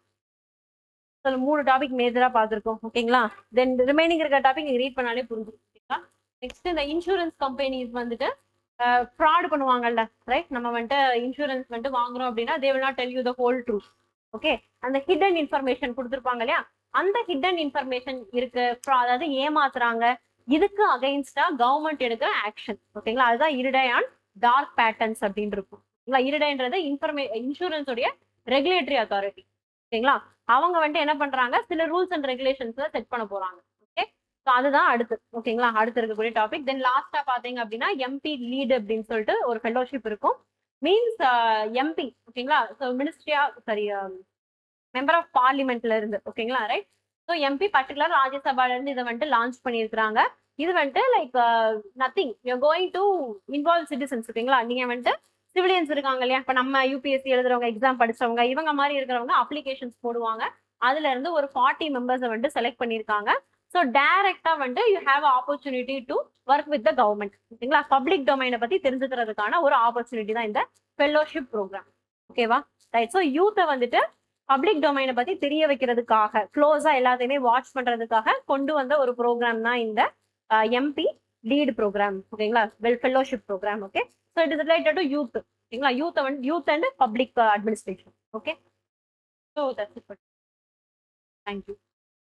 3 டாபிக் மேஜரா பார்த்துருக்கோம். ஓகேங்களா, தென் ரிமைனிங் இருக்க டாபிக் நீங்க ரீட் பண்ணாலே புரிஞ்சுக்கும். ஓகேங்களா, நெக்ஸ்ட் இந்த இன்சூரன்ஸ் கம்பெனிஸ் வந்துட்டு ஃப்ராட் பண்ணுவாங்கல்ல, ரைட். நம்ம வந்துட்டு இன்சூரன்ஸ் வந்துட்டு வாங்குறோம் அப்படின்னா they will not tell you the whole truth. Okay, அந்த ஹிடன் இன்ஃபர்மேஷன் கொடுத்துருப்பாங்க இல்லையா, அந்த ஹிடன் இன்ஃபர்மேஷன் இருக்கு, அதாவது ஏமாத்துறாங்க, இதுக்கு அகைன்ஸ்டா கவர்மெண்ட் எடுக்கிற ஆக்ஷன். ஓகேங்களா, அதுதான் இரிடை அண்ட் டார்க் பேட்டர்ன்ஸ் அப்படின்னு இருக்கும். இரிடைன்றது இன்சூரன்ஸ் உடைய ரெகுலேட்டரி அத்தாரிட்டி. ஓகேங்களா, அவங்க வந்துட்டு என்ன பண்றாங்க, சில ரூல்ஸ் அண்ட் ரெகுலேஷன்ஸ்ல செட் பண்ண போறாங்க. ஓகே, ஸோ அதுதான் அடுத்து. ஓகேங்களா, அடுத்து இருக்கக்கூடிய டாபிக். தென் லாஸ்டா பாத்தீங்க அப்படின்னா எம்பி லீடு அப்படின்னு சொல்லிட்டு ஒரு ஃபெலோஷிப் இருக்கும். மீன்ஸ் எம்பி, ஓகேங்களா, ஸோ மினிஸ்ட்ரியா சாரி மெம்பர் ஆஃப் பார்லிமெண்ட்ல இருந்து. ஓகேங்களா, ரைட். ஸோ எம்பி பர்டிகுலர் ராஜ்யசபால இருந்து இதை வந்துட்டு லான்ச் பண்ணியிருக்கிறாங்க. இது வந்துட்டு like nothing, you going to involve citizens. ஓகேங்களா, நீங்க வந்துட்டு சிவிலியன்ஸ் இருக்காங்க இல்லையா, இப்போ நம்ம யூபிஎஸ்சி எழுதுறவங்க, எக்ஸாம் படிச்சவங்க, இவங்க மாதிரி இருக்கிறவங்க அப்ளிகேஷன்ஸ் போடுவாங்க. அதுல இருந்து ஒரு 40 மெம்பர்ஸை வந்துட்டு செலக்ட் பண்ணியிருக்காங்க. ஸோ டைரக்டா வந்துட்டு you have opportunity to work with the government. ஓகேங்களா, பப்ளிக் டொமைனை பத்தி தெரிஞ்சுக்கிறதுக்கான ஒரு ஆப்பர்ச்சுனிட்டி தான் இந்த ஃபெலோஷிப் ப்ரோக்ராம். ஓகேவா, ரைட். ஸோ யூத்தை வந்துட்டு பப்ளிக் டொமைனை பத்தி தெரிய வைக்கிறதுக்காக, க்ளோஸா எல்லாத்தையுமே வாட்ச் பண்றதுக்காக கொண்டு வந்த ஒரு ப்ரோக்ராம் தான் இந்த எம்பி லீட் ப்ரோக்ராம். ஓகேங்களா, fellowship program. Okay, so it is related to youth. ஓகேங்களா, youth and public administration. Okay, so that's it. Thank you.